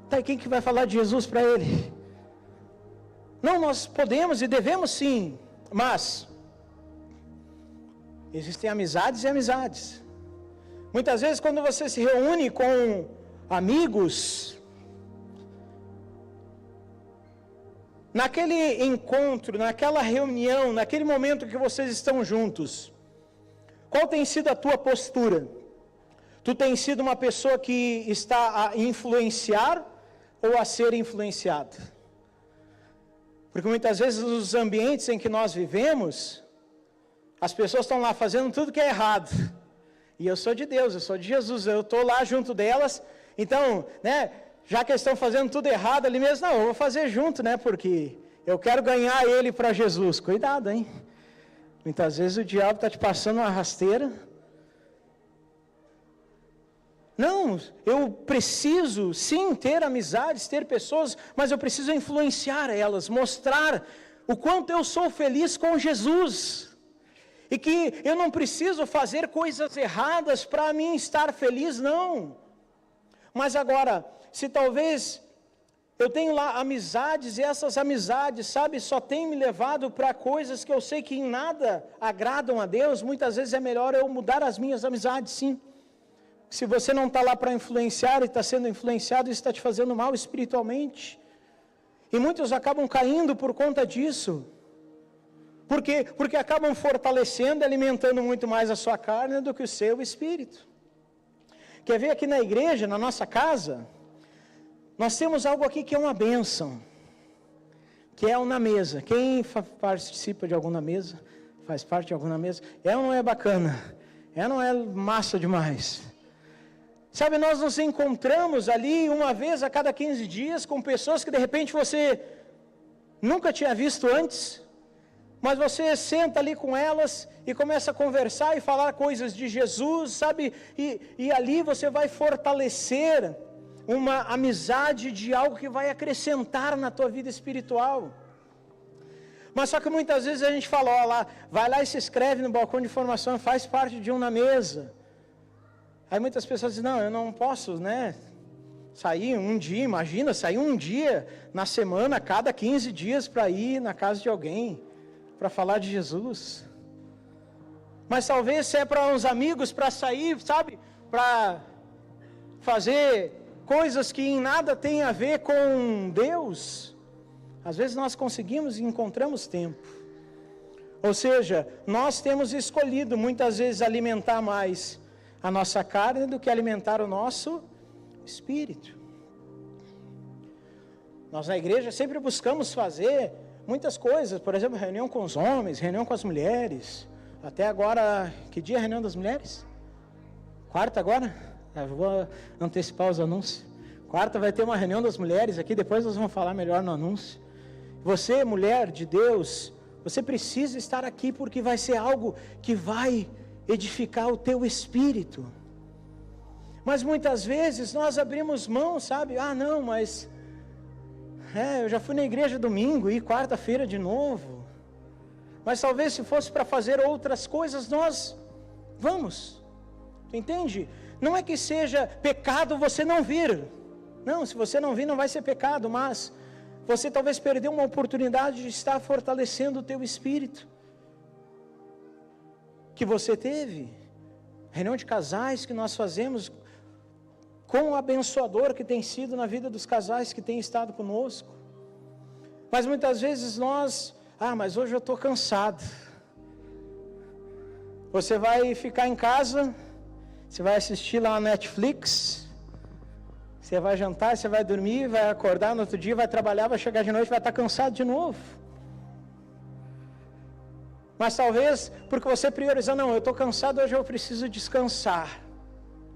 Tá, e quem que vai falar de Jesus para ele? Não, nós podemos e devemos sim, mas existem amizades e amizades. Muitas vezes quando você se reúne com amigos, naquele encontro, naquela reunião, naquele momento que vocês estão juntos, qual tem sido a tua postura? Tu tem sido uma pessoa que está a influenciar ou a ser influenciado? Porque muitas vezes nos ambientes em que nós vivemos, as pessoas estão lá fazendo tudo que é errado. E eu sou de Deus, eu sou de Jesus, eu estou lá junto delas. Então, né, já que eles estão fazendo tudo errado ali mesmo, não, eu vou fazer junto, né, porque eu quero ganhar ele para Jesus. Cuidado, hein? Muitas vezes o diabo está te passando uma rasteira. Não, eu preciso sim ter amizades, ter pessoas, mas eu preciso influenciar elas, mostrar o quanto eu sou feliz com Jesus. E que eu não preciso fazer coisas erradas para mim estar feliz, não. Mas agora, se talvez eu tenho lá amizades e essas amizades, sabe, só tem me levado para coisas que eu sei que em nada agradam a Deus, muitas vezes é melhor eu mudar as minhas amizades, sim. Se você não está lá para influenciar e está sendo influenciado, isso está te fazendo mal espiritualmente. E muitos acabam caindo por conta disso. Por quê? Porque acabam fortalecendo e alimentando muito mais a sua carne do que o seu espírito. Quer ver aqui na igreja, na nossa casa, nós temos algo aqui que é uma bênção, que é o na mesa. Quem participa de alguma mesa, faz parte de alguma mesa, é ou não é bacana? É ou não é massa demais? Sabe, nós nos encontramos ali uma vez a cada 15 dias com pessoas que de repente você nunca tinha visto antes, mas você senta ali com elas e começa a conversar e falar coisas de Jesus, sabe? E ali você vai fortalecer uma amizade de algo que vai acrescentar na tua vida espiritual. Mas só que muitas vezes a gente fala, ó lá, vai lá e se inscreve no balcão de formação, faz parte de um na mesa. Aí muitas pessoas dizem, não, eu não posso, né? Sair um dia, imagina, sair um dia na semana, a cada 15 dias para ir na casa de alguém, para falar de Jesus. Mas talvez se é para uns amigos, para sair, sabe? Para fazer coisas que em nada tem a ver com Deus. Às vezes nós conseguimos e encontramos tempo. Ou seja, nós temos escolhido muitas vezes alimentar mais a nossa carne do que alimentar o nosso espírito. Nós na igreja sempre buscamos fazer muitas coisas, por exemplo, reunião com os homens, reunião com as mulheres. Até agora, que dia é a reunião das mulheres? Quarta agora? Eu vou antecipar os anúncios. Quarta vai ter uma reunião das mulheres aqui, depois nós vamos falar melhor no anúncio. Você, mulher de Deus, você precisa estar aqui porque vai ser algo que vai edificar o teu espírito. Mas muitas vezes nós abrimos mão, sabe? Ah, não, mas eu já fui na igreja domingo e quarta-feira de novo. Mas talvez se fosse para fazer outras coisas, nós vamos. Entende? Não é que seja pecado você não vir. Não, se você não vir não vai ser pecado, mas você talvez perdeu uma oportunidade de estar fortalecendo o teu espírito. Que você teve. Reunião de casais que nós fazemos com o abençoador que tem sido na vida dos casais que tem estado conosco. Mas muitas vezes nós, mas hoje eu estou cansado. Você vai ficar em casa, você vai assistir lá na Netflix, você vai jantar, você vai dormir, vai acordar no outro dia, vai trabalhar, vai chegar de noite, vai estar cansado de novo. Mas talvez, porque você priorizou, não, eu estou cansado, hoje eu preciso descansar.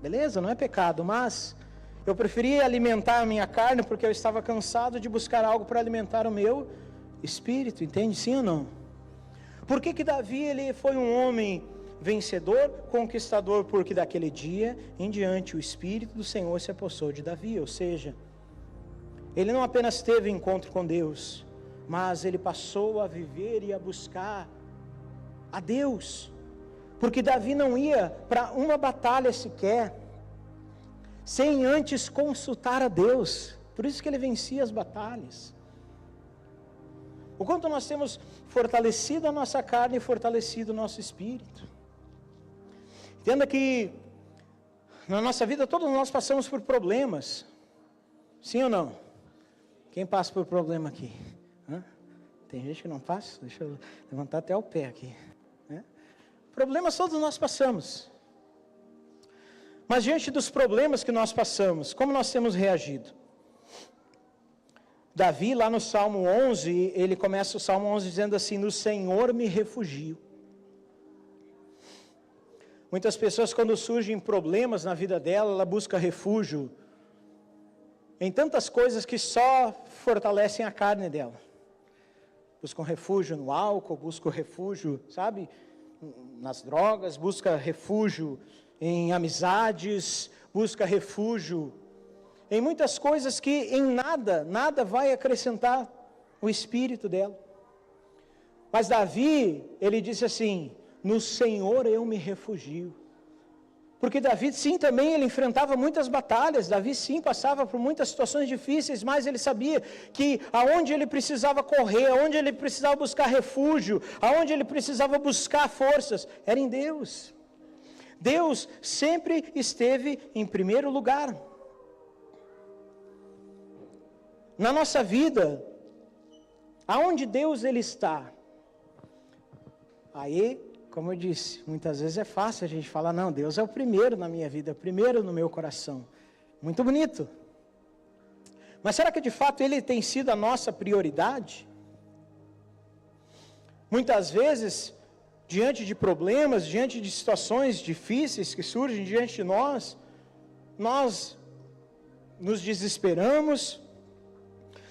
Beleza, não é pecado, mas eu preferi alimentar a minha carne porque eu estava cansado de buscar algo para alimentar o meu espírito, entende? Sim ou não? Por que Davi ele foi um homem vencedor, conquistador? Porque daquele dia em diante o Espírito do Senhor se apossou de Davi, ou seja, ele não apenas teve encontro com Deus, mas ele passou a viver e a buscar a Deus. Porque Davi não ia para uma batalha sequer sem antes consultar a Deus. Por isso que ele vencia as batalhas. O quanto nós temos fortalecido a nossa carne e fortalecido o nosso espírito. Entenda que na nossa vida todos nós passamos por problemas. Sim ou não? Quem passa por problema aqui? Tem gente que não passa? Deixa eu levantar até o pé aqui. Problemas todos nós passamos. Mas diante dos problemas que nós passamos, como nós temos reagido? Davi, lá no Salmo 11, ele começa o Salmo 11 dizendo assim: no Senhor me refugio. Muitas pessoas, quando surgem problemas na vida dela, ela busca refúgio em tantas coisas que só fortalecem a carne dela. Buscam refúgio no álcool, buscam refúgio, sabe, nas drogas, busca refúgio em amizades, busca refúgio em muitas coisas que em nada vai acrescentar o espírito dela. Mas Davi, ele disse assim: no Senhor eu me refugio. Porque Davi, sim, também ele enfrentava muitas batalhas, Davi, sim, passava por muitas situações difíceis, mas ele sabia que aonde ele precisava correr, aonde ele precisava buscar refúgio, aonde ele precisava buscar forças, era em Deus. Deus sempre esteve em primeiro lugar. Na nossa vida, aonde Deus ele está, aí, como eu disse, muitas vezes é fácil a gente falar, não, Deus é o primeiro na minha vida, é o primeiro no meu coração. Muito bonito. Mas será que de fato Ele tem sido a nossa prioridade? Muitas vezes, diante de problemas, diante de situações difíceis que surgem diante de nós nos desesperamos,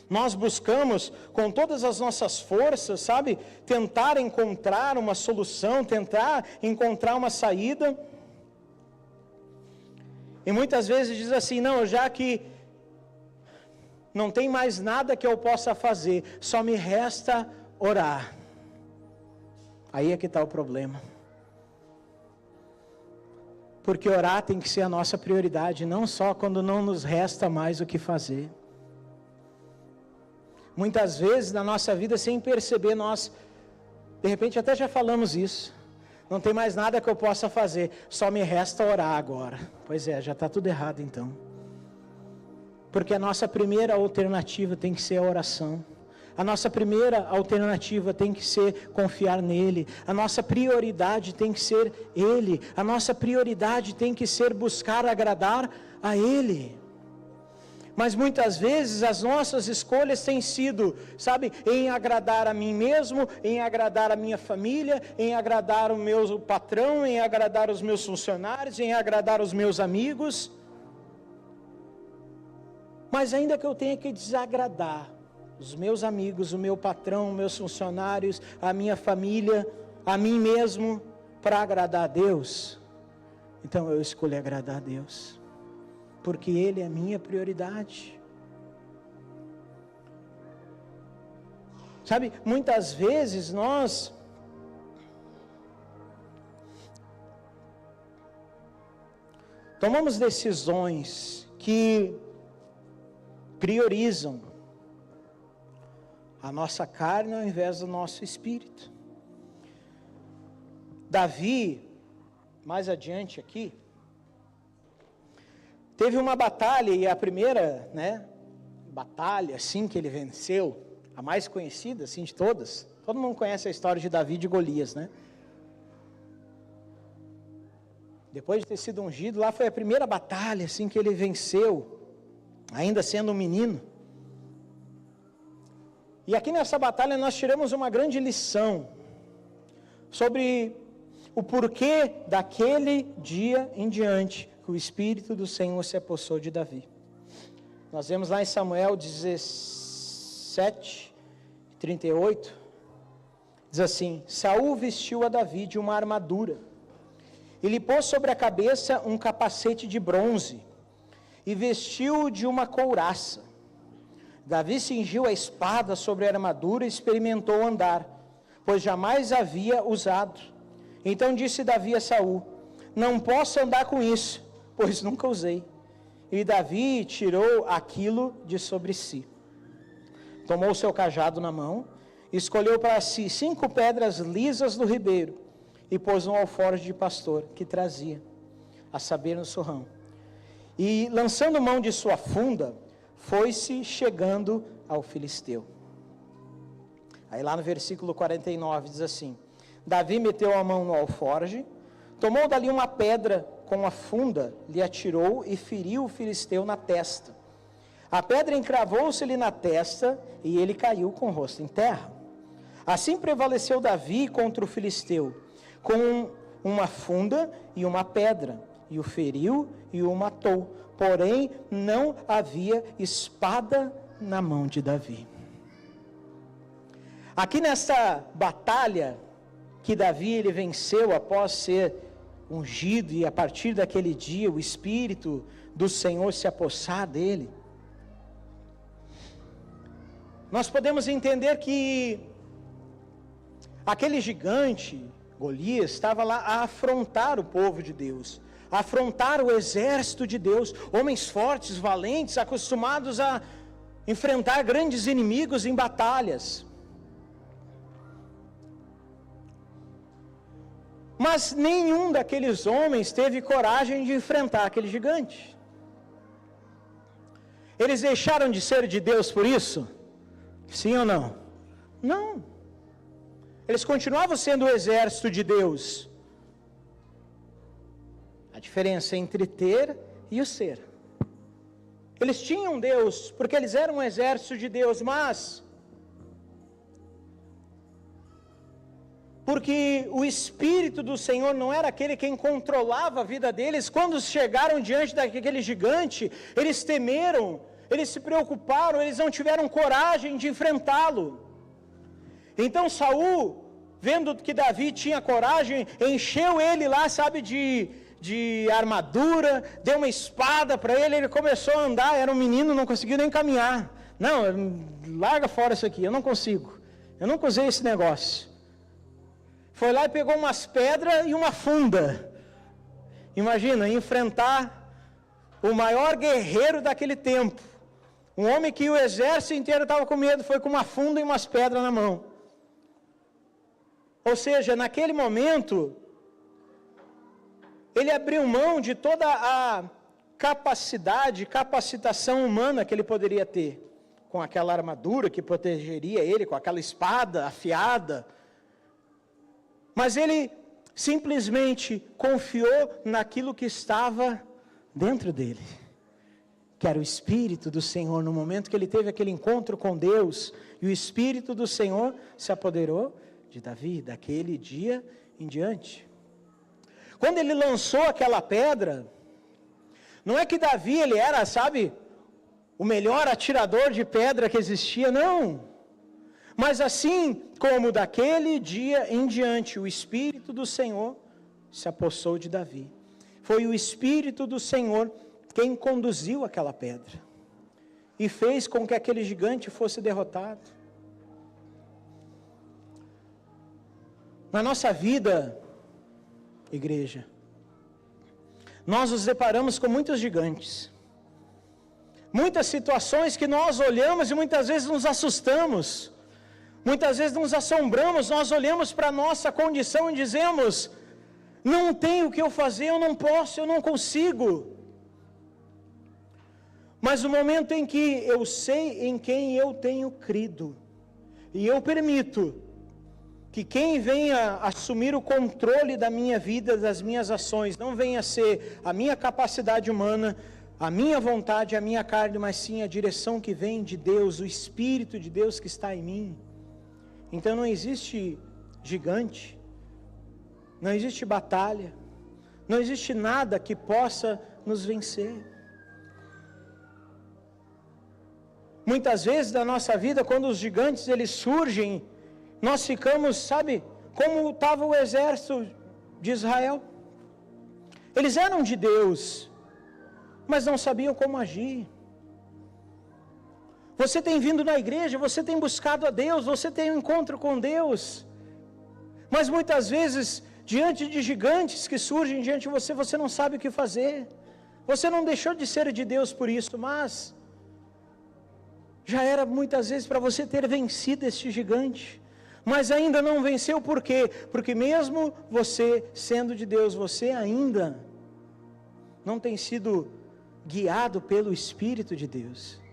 nós buscamos com todas as nossas forças, sabe, tentar encontrar uma solução, tentar encontrar uma saída. E muitas vezes diz assim, não, já que não tem mais nada que eu possa fazer, só me resta orar. Aí é que está o problema. Porque orar tem que ser a nossa prioridade, não só quando não nos resta mais o que fazer. Muitas vezes na nossa vida, sem perceber, nós, de repente até já falamos isso. Não tem mais nada que eu possa fazer, só me resta orar agora. Pois é, já está tudo errado então. Porque a nossa primeira alternativa tem que ser a oração. A nossa primeira alternativa tem que ser confiar nele. A nossa prioridade tem que ser ele. A nossa prioridade tem que ser buscar agradar a ele. Mas muitas vezes as nossas escolhas têm sido, sabe, em agradar a mim mesmo, em agradar a minha família, em agradar o meu patrão, em agradar os meus funcionários, em agradar os meus amigos. Mas ainda que eu tenha que desagradar os meus amigos, o meu patrão, meus funcionários, a minha família, a mim mesmo, para agradar a Deus, então eu escolho agradar a Deus. Porque Ele é a minha prioridade. Sabe, muitas vezes nós tomamos decisões que priorizam a nossa carne ao invés do nosso espírito. Davi, mais adiante aqui, teve uma batalha, e a primeira, batalha, assim, que ele venceu, a mais conhecida, assim, de todas. Todo mundo conhece a história de Davi e de Golias, né? Depois de ter sido ungido, lá foi a primeira batalha, assim, que ele venceu, ainda sendo um menino. E aqui nessa batalha nós tiramos uma grande lição sobre o porquê daquele dia em diante que o Espírito do Senhor se apossou de Davi. Nós vemos lá em Samuel 17:38, diz assim: Saul vestiu a Davi de uma armadura, e lhe pôs sobre a cabeça um capacete de bronze, e vestiu-o de uma couraça. Davi cingiu a espada sobre a armadura e experimentou andar, pois jamais havia usado. Então disse Davi a Saul: não posso andar com isso, pois nunca usei. E Davi tirou aquilo de sobre si. Tomou seu cajado na mão, escolheu para si 5 pedras lisas do ribeiro, e pôs um alforje de pastor que trazia, a saber, no surrão. E lançando mão de sua funda, foi-se chegando ao filisteu. Aí lá no versículo 49 diz assim: Davi meteu a mão no alforje, tomou dali uma pedra com a funda, lhe atirou e feriu o filisteu na testa. A pedra encravou-se-lhe na testa e ele caiu com o rosto em terra. Assim prevaleceu Davi contra o filisteu, com uma funda e uma pedra, e o feriu e o matou. Porém, não havia espada na mão de Davi. Aqui nessa batalha que Davi ele venceu após ser ungido, e a partir daquele dia o Espírito do Senhor se apossar dele, nós podemos entender que aquele gigante, Golias estava lá a afrontar o povo de Deus, a afrontar o exército de Deus, homens fortes, valentes, acostumados a enfrentar grandes inimigos em batalhas. Mas nenhum daqueles homens teve coragem de enfrentar aquele gigante. Eles deixaram de ser de Deus por isso? Sim ou não? Não. Eles continuavam sendo o exército de Deus. A diferença entre ter e o ser. Eles tinham Deus, porque eles eram um exército de Deus, mas porque o Espírito do Senhor não era aquele quem controlava a vida deles, quando chegaram diante daquele gigante, eles temeram, eles se preocuparam, eles não tiveram coragem de enfrentá-lo. Então Saul, vendo que Davi tinha coragem, encheu ele lá, sabe, de armadura, deu uma espada para ele, ele começou a andar, era um menino, não conseguiu nem caminhar. Não, larga fora isso aqui, eu não consigo, eu nunca usei esse negócio. Foi lá e pegou umas pedras e uma funda. Imagina, enfrentar o maior guerreiro daquele tempo. Um homem que o exército inteiro estava com medo, foi com uma funda e umas pedras na mão. Ou seja, naquele momento, ele abriu mão de toda a capacitação humana que ele poderia ter. Com aquela armadura que protegeria ele, com aquela espada afiada. Mas ele simplesmente confiou naquilo que estava dentro dele, que era o Espírito do Senhor. No momento que ele teve aquele encontro com Deus, e o Espírito do Senhor se apoderou de Davi, daquele dia em diante. Quando ele lançou aquela pedra, não é que Davi ele era, sabe, o melhor atirador de pedra que existia, não. Mas assim como daquele dia em diante, o Espírito do Senhor se apossou de Davi. Foi o Espírito do Senhor quem conduziu aquela pedra e fez com que aquele gigante fosse derrotado. Na nossa vida, igreja, nós nos deparamos com muitos gigantes. Muitas situações que nós olhamos e muitas vezes nos assustamos. Muitas vezes nos assombramos, nós olhamos para a nossa condição e dizemos, não tenho o que eu fazer, eu não posso, eu não consigo. Mas no momento em que eu sei em quem eu tenho crido, e eu permito que quem venha assumir o controle da minha vida, das minhas ações, não venha ser a minha capacidade humana, a minha vontade, a minha carne, mas sim a direção que vem de Deus, o Espírito de Deus que está em mim. Então não existe gigante, não existe batalha, não existe nada que possa nos vencer. Muitas vezes na nossa vida, quando os gigantes eles surgem, nós ficamos, sabe, como estava o exército de Israel. Eles eram de Deus, mas não sabiam como agir. Você tem vindo na igreja, você tem buscado a Deus, você tem um encontro com Deus, mas muitas vezes, diante de gigantes que surgem diante de você, você não sabe o que fazer. Você não deixou de ser de Deus por isso, mas já era muitas vezes para você ter vencido este gigante, mas ainda não venceu. Por quê? Porque mesmo você sendo de Deus, você ainda não tem sido guiado pelo Espírito de Deus.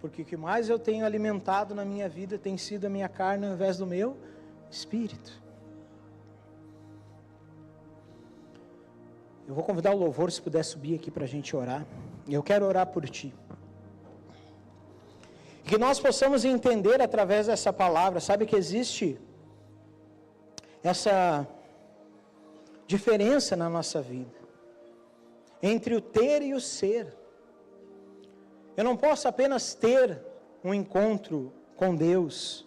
Porque o que mais eu tenho alimentado na minha vida tem sido a minha carne ao invés do meu espírito. Eu vou convidar o louvor, se puder subir aqui para a gente orar. Eu quero orar por ti. Que nós possamos entender através dessa palavra, sabe que existe essa diferença na nossa vida, entre o ter e o ser. Eu não posso apenas ter um encontro com Deus,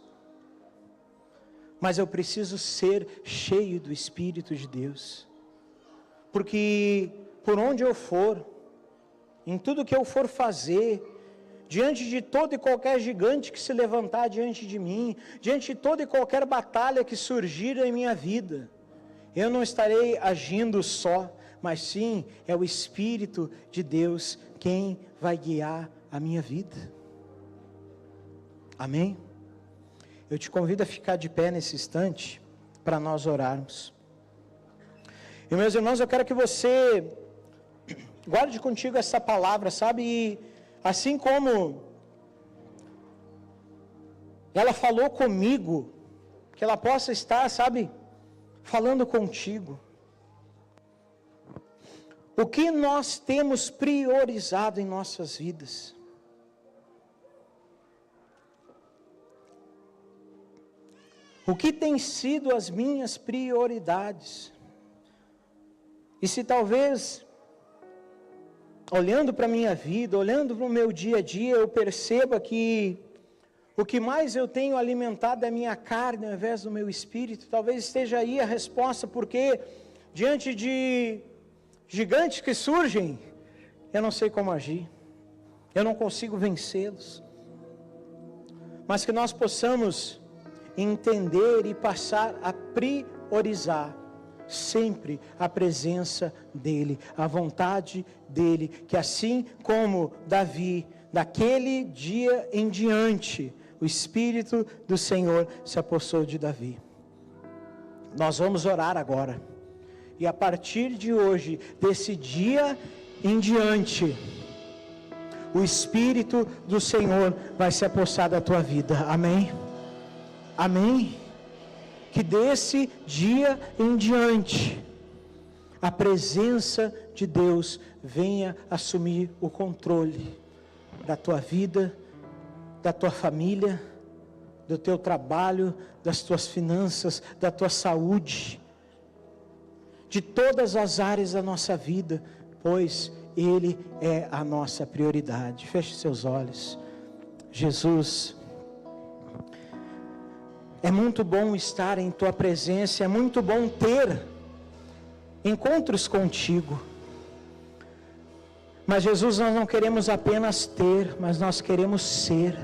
mas eu preciso ser cheio do Espírito de Deus, porque por onde eu for, em tudo que eu for fazer, diante de todo e qualquer gigante que se levantar diante de mim, diante de toda e qualquer batalha que surgir em minha vida, eu não estarei agindo só, mas sim é o Espírito de Deus quem vai guiar a minha vida. Amém? Eu te convido a ficar de pé nesse instante para nós orarmos. E meus irmãos, eu quero que você guarde contigo essa palavra, sabe? E assim como ela falou comigo, que ela possa estar, sabe, falando contigo. O que nós temos priorizado em nossas vidas? O que tem sido as minhas prioridades? E se talvez, olhando para a minha vida, olhando para o meu dia a dia, eu perceba que o que mais eu tenho alimentado é a minha carne ao invés do meu espírito, talvez esteja aí a resposta, porque diante de gigantes que surgem, eu não sei como agir, eu não consigo vencê-los, mas que nós possamos entender e passar a priorizar sempre a presença dEle, a vontade dEle, que assim como Davi, daquele dia em diante, o Espírito do Senhor se apossou de Davi. Nós vamos orar agora, e a partir de hoje, desse dia em diante, o Espírito do Senhor vai se apossar da tua vida, amém? Amém? Que desse dia em diante, a presença de Deus venha assumir o controle da tua vida, da tua família, do teu trabalho, das tuas finanças, da tua saúde, de todas as áreas da nossa vida, pois Ele é a nossa prioridade. Feche seus olhos. Jesus, é muito bom estar em Tua presença, é muito bom ter encontros contigo. Mas Jesus, nós não queremos apenas ter, mas nós queremos ser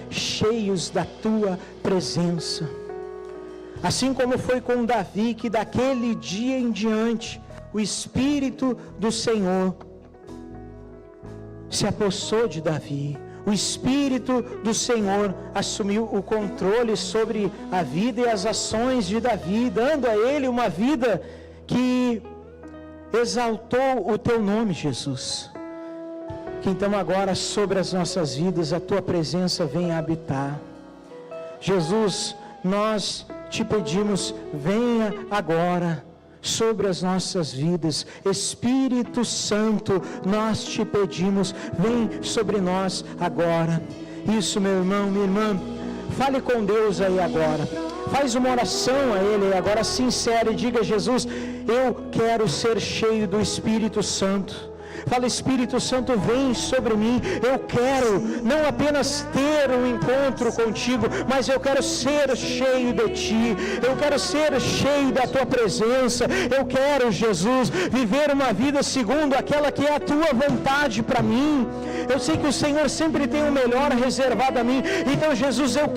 cheios da Tua presença. Assim como foi com Davi, que daquele dia em diante, o Espírito do Senhor se apossou de Davi. O Espírito do Senhor assumiu o controle sobre a vida e as ações de Davi, dando a ele uma vida que exaltou o Teu nome, Jesus. Que então agora sobre as nossas vidas a Tua presença venha habitar. Jesus, nós te pedimos, venha agora sobre as nossas vidas. Espírito Santo, nós te pedimos, vem sobre nós agora. Isso, meu irmão, minha irmã, fale com Deus aí agora. Faz uma oração a Ele agora sincera e diga: Jesus, eu quero ser cheio do Espírito Santo. Fala: Espírito Santo, vem sobre mim. Eu quero não apenas ter um encontro contigo, mas eu quero ser cheio de Ti. Eu quero ser cheio da Tua presença. Eu quero, Jesus, viver uma vida segundo aquela que é a Tua vontade para mim. Eu sei que o Senhor sempre tem o melhor reservado a mim. Então, Jesus, eu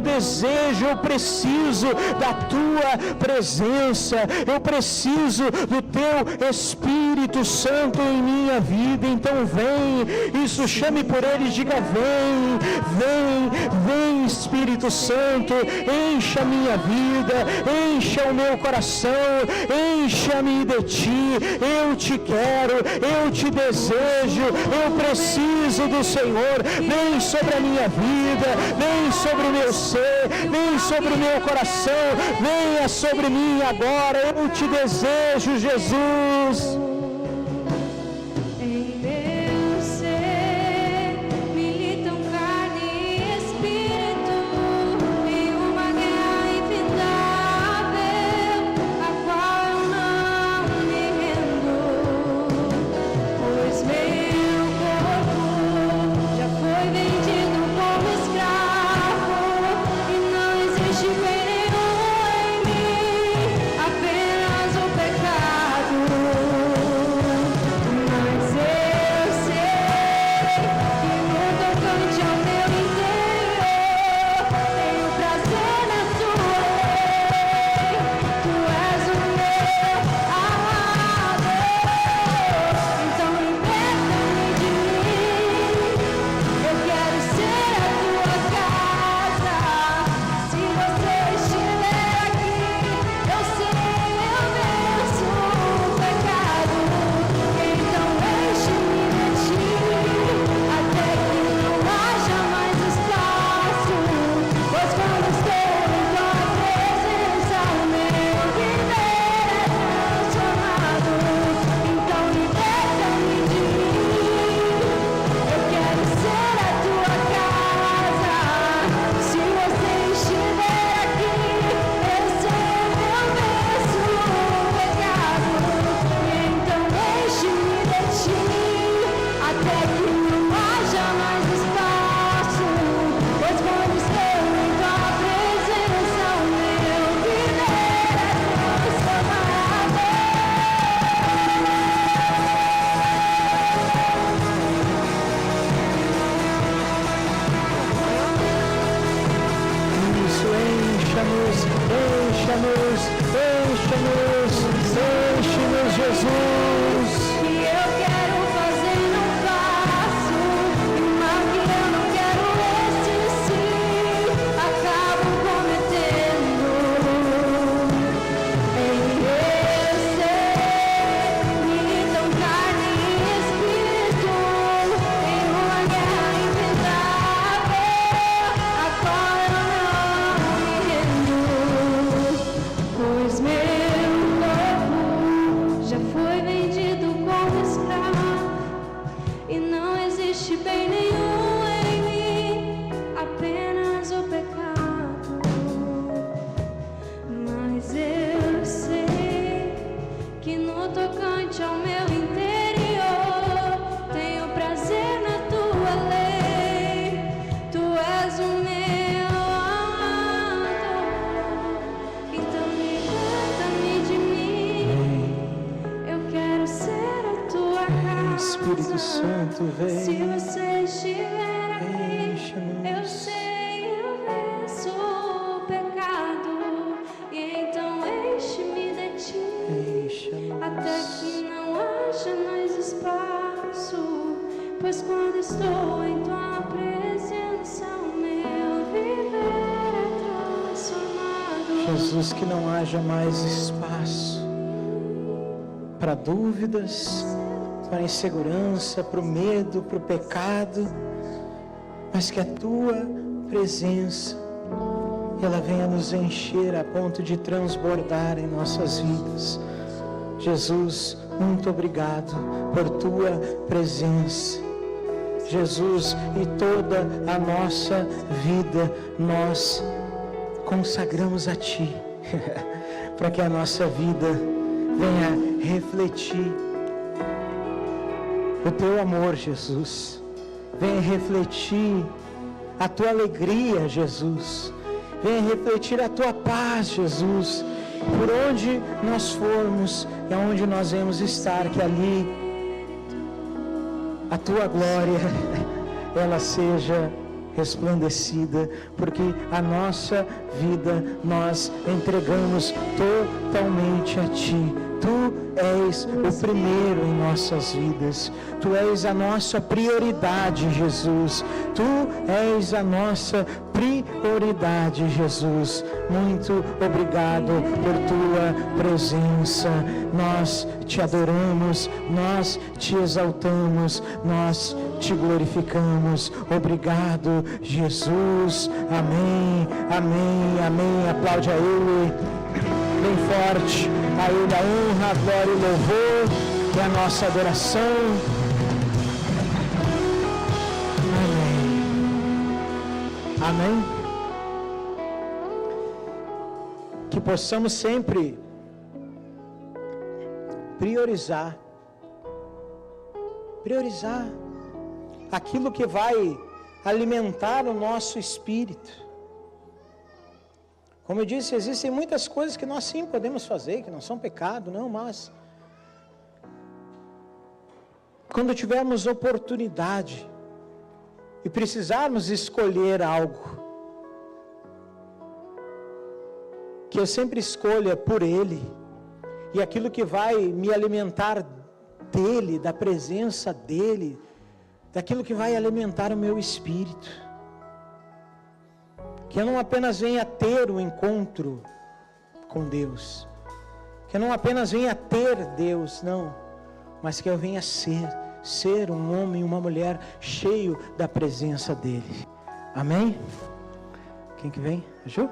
desejo, eu preciso da Tua presença. Eu preciso do Teu Espírito Santo em minha vida. Então vem, isso, chame por Ele e diga: vem Espírito Santo, encha a minha vida, encha o meu coração, encha-me de Ti. Eu te quero, eu te desejo, eu preciso do Senhor. Vem sobre a minha vida, vem sobre o meu ser, vem sobre o meu coração, venha sobre mim agora. Eu te desejo, Jesus. enche-nos, enche-nos, enche-nos, Jesus. Que eu quero fazer, não faço, e mal que eu não quero, este sim acabo cometendo. Em eu sei, então carne e espírito, em uma guerra inventável, a qual eu não me rendo. Pois meu corpo já foi vendido como escravo, e não existe bem nenhum em mim, apenas o pecado. Mas eu sei que no tocante ao meu interior tenho prazer na tua lei. Tu és o meu amador, então liberta-me de mim. Eu quero ser a tua casa. Espírito Santo, vem. Se você estiver aqui, Enche-nos. eu sei, eu venço o pecado, e então enche-me de ti, até que não haja mais espaço. Pois quando estou em tua presença, o meu viver é transformado. Jesus, que não haja mais espaço para dúvidas, para insegurança, para o medo, para o pecado, mas que a tua presença, ela venha nos encher a ponto de transbordar em nossas vidas. Jesus, muito obrigado por tua presença. Jesus, e toda a nossa vida nós consagramos a ti, para que a nossa vida venha refletir o teu amor, Jesus. Venha refletir a tua alegria, Jesus. Venha refletir a tua paz, Jesus. Por onde nós formos e aonde nós vamos estar, que ali a tua glória ela seja resplandecida, porque a nossa vida nós entregamos totalmente a ti. Tu és o primeiro em nossas vidas. Tu és a nossa prioridade, Jesus. Tu és a nossa prioridade, Jesus. Muito obrigado por tua presença. Nós te adoramos, nós te exaltamos, nós te glorificamos. Obrigado, Jesus. Amém, amém, amém. Aplaude a Ele bem forte. A Ele a honra, a glória e o louvor e a nossa adoração. Amém. Amém. Que possamos sempre priorizar aquilo que vai alimentar o nosso espírito. Como eu disse, existem muitas coisas que nós sim podemos fazer, que não são pecado, não, mas quando tivermos oportunidade e precisarmos escolher algo, que eu sempre escolha por Ele, e aquilo que vai me alimentar dEle, da presença dEle, daquilo que vai alimentar o meu espírito. Que eu não apenas venha ter um encontro com Deus, que eu não apenas venha ter Deus, não, mas que eu venha ser um homem, uma mulher cheio da presença dEle. Amém? Quem que vem? A Ju?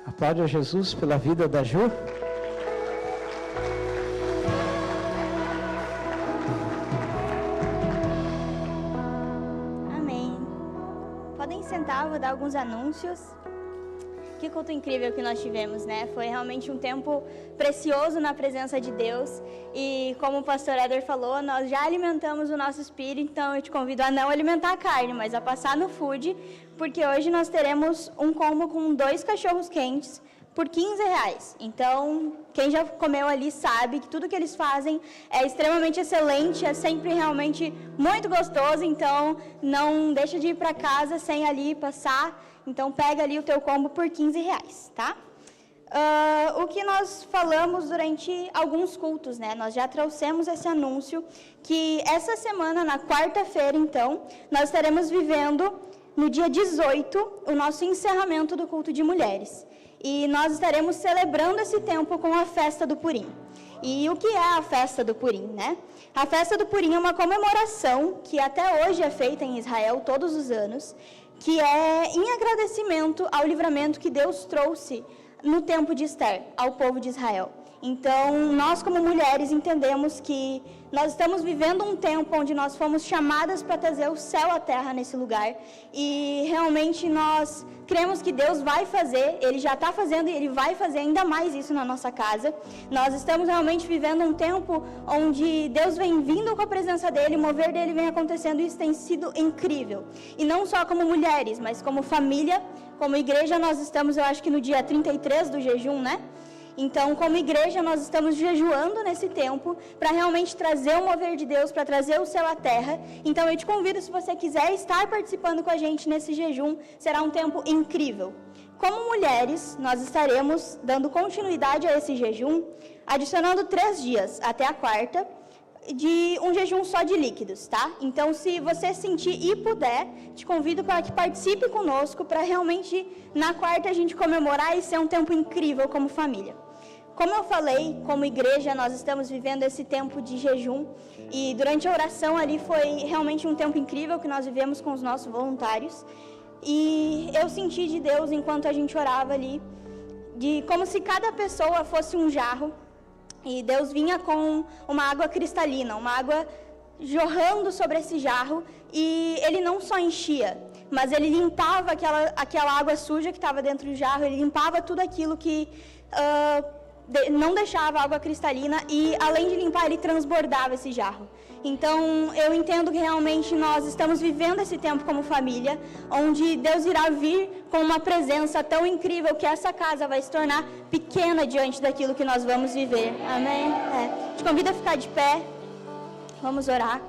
Aplaude a Jesus pela vida da Ju. Vou dar alguns anúncios. Que culto incrível que nós tivemos, né? Foi realmente um tempo precioso na presença de Deus. E como o pastor Éder falou, nós já alimentamos o nosso espírito, então eu te convido a não alimentar a carne, mas a passar no food, porque hoje nós teremos um combo com 2 cachorros quentes por R$15. Então, quem já comeu ali sabe que tudo que eles fazem é extremamente excelente, é sempre realmente muito gostoso. Então, não deixa de ir para casa sem ali passar. Então, pega ali o teu combo por R$15, tá? o que nós falamos durante alguns cultos, né? Nós já trouxemos esse anúncio que essa semana, na quarta-feira, então, nós estaremos vivendo, no dia 18, o nosso encerramento do culto de mulheres. E nós estaremos celebrando esse tempo com a festa do Purim. E o que é a festa do Purim, né? A festa do Purim é uma comemoração que até hoje é feita em Israel todos os anos, que é em agradecimento ao livramento que Deus trouxe no tempo de Esther, ao povo de Israel. Então, nós como mulheres entendemos que nós estamos vivendo um tempo onde nós fomos chamadas para trazer o céu à terra nesse lugar, e realmente nós cremos que Deus vai fazer, Ele já está fazendo e Ele vai fazer ainda mais isso na nossa casa. Nós estamos realmente vivendo um tempo onde Deus vem vindo com a presença dEle, o mover dEle vem acontecendo, e isso tem sido incrível. E não só como mulheres, mas como família, como igreja. Nós estamos, eu acho que no dia 33 do jejum, né? Então, como igreja, nós estamos jejuando nesse tempo para realmente trazer o mover de Deus, para trazer o céu à terra. Então, eu te convido, se você quiser estar participando com a gente nesse jejum, será um tempo incrível. Como mulheres, nós estaremos dando continuidade a esse jejum, adicionando 3 dias até a quarta, de um jejum só de líquidos, tá? Então, se você sentir e puder, te convido para que participe conosco, para realmente, na quarta, a gente comemorar e ser um tempo incrível como família. Como eu falei, como igreja, nós estamos vivendo esse tempo de jejum, e durante a oração ali foi realmente um tempo incrível que nós vivemos com os nossos voluntários, e eu senti de Deus, enquanto a gente orava ali, de como se cada pessoa fosse um jarro, e Deus vinha com uma água cristalina, uma água jorrando sobre esse jarro, e Ele não só enchia, mas Ele limpava aquela água suja que estava dentro do jarro, Ele limpava tudo aquilo que não deixava a água cristalina, e além de limpar, Ele transbordava esse jarro. Então, eu entendo que realmente nós estamos vivendo esse tempo como família, onde Deus irá vir com uma presença tão incrível que essa casa vai se tornar pequena diante daquilo que nós vamos viver. Amém? Te convido a ficar de pé. Vamos orar.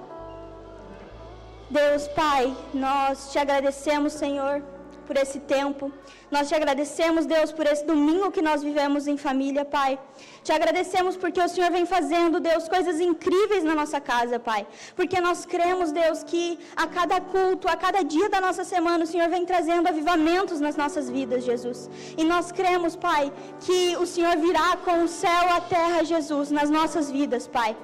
Deus, Pai, nós te agradecemos, Senhor, por esse tempo. Nós te agradecemos, Deus, por esse domingo que nós vivemos em família, Pai. Te agradecemos porque o Senhor vem fazendo, Deus, coisas incríveis na nossa casa, Pai. Porque nós cremos, Deus, que a cada culto, a cada dia da nossa semana, o Senhor vem trazendo avivamentos nas nossas vidas, Jesus. E nós cremos, Pai, que o Senhor virá com o céu à terra, Jesus, nas nossas vidas, Pai.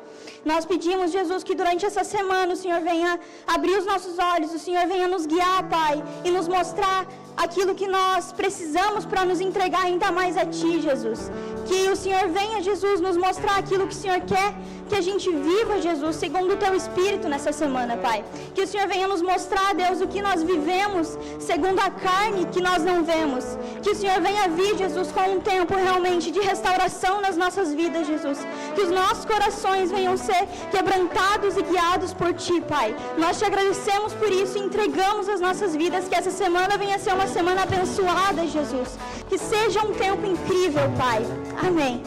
Nós pedimos, Jesus, que durante essa semana o Senhor venha abrir os nossos olhos, o Senhor venha nos guiar, Pai, e nos mostrar aquilo que nós precisamos para nos entregar ainda mais a Ti, Jesus. Que o Senhor venha, Jesus, nos mostrar aquilo que o Senhor quer que a gente viva, Jesus, segundo o Teu Espírito nessa semana, Pai. Que o Senhor venha nos mostrar, Deus, o que nós vivemos segundo a carne que nós não vemos. Que o Senhor venha vir, Jesus, com um tempo realmente de restauração nas nossas vidas, Jesus. Que os nossos corações venham ser quebrantados e guiados por Ti, Pai. Nós Te agradecemos por isso e entregamos as nossas vidas. Que essa semana venha ser uma semana abençoada, Jesus. Que seja um tempo incrível, Pai. Amém.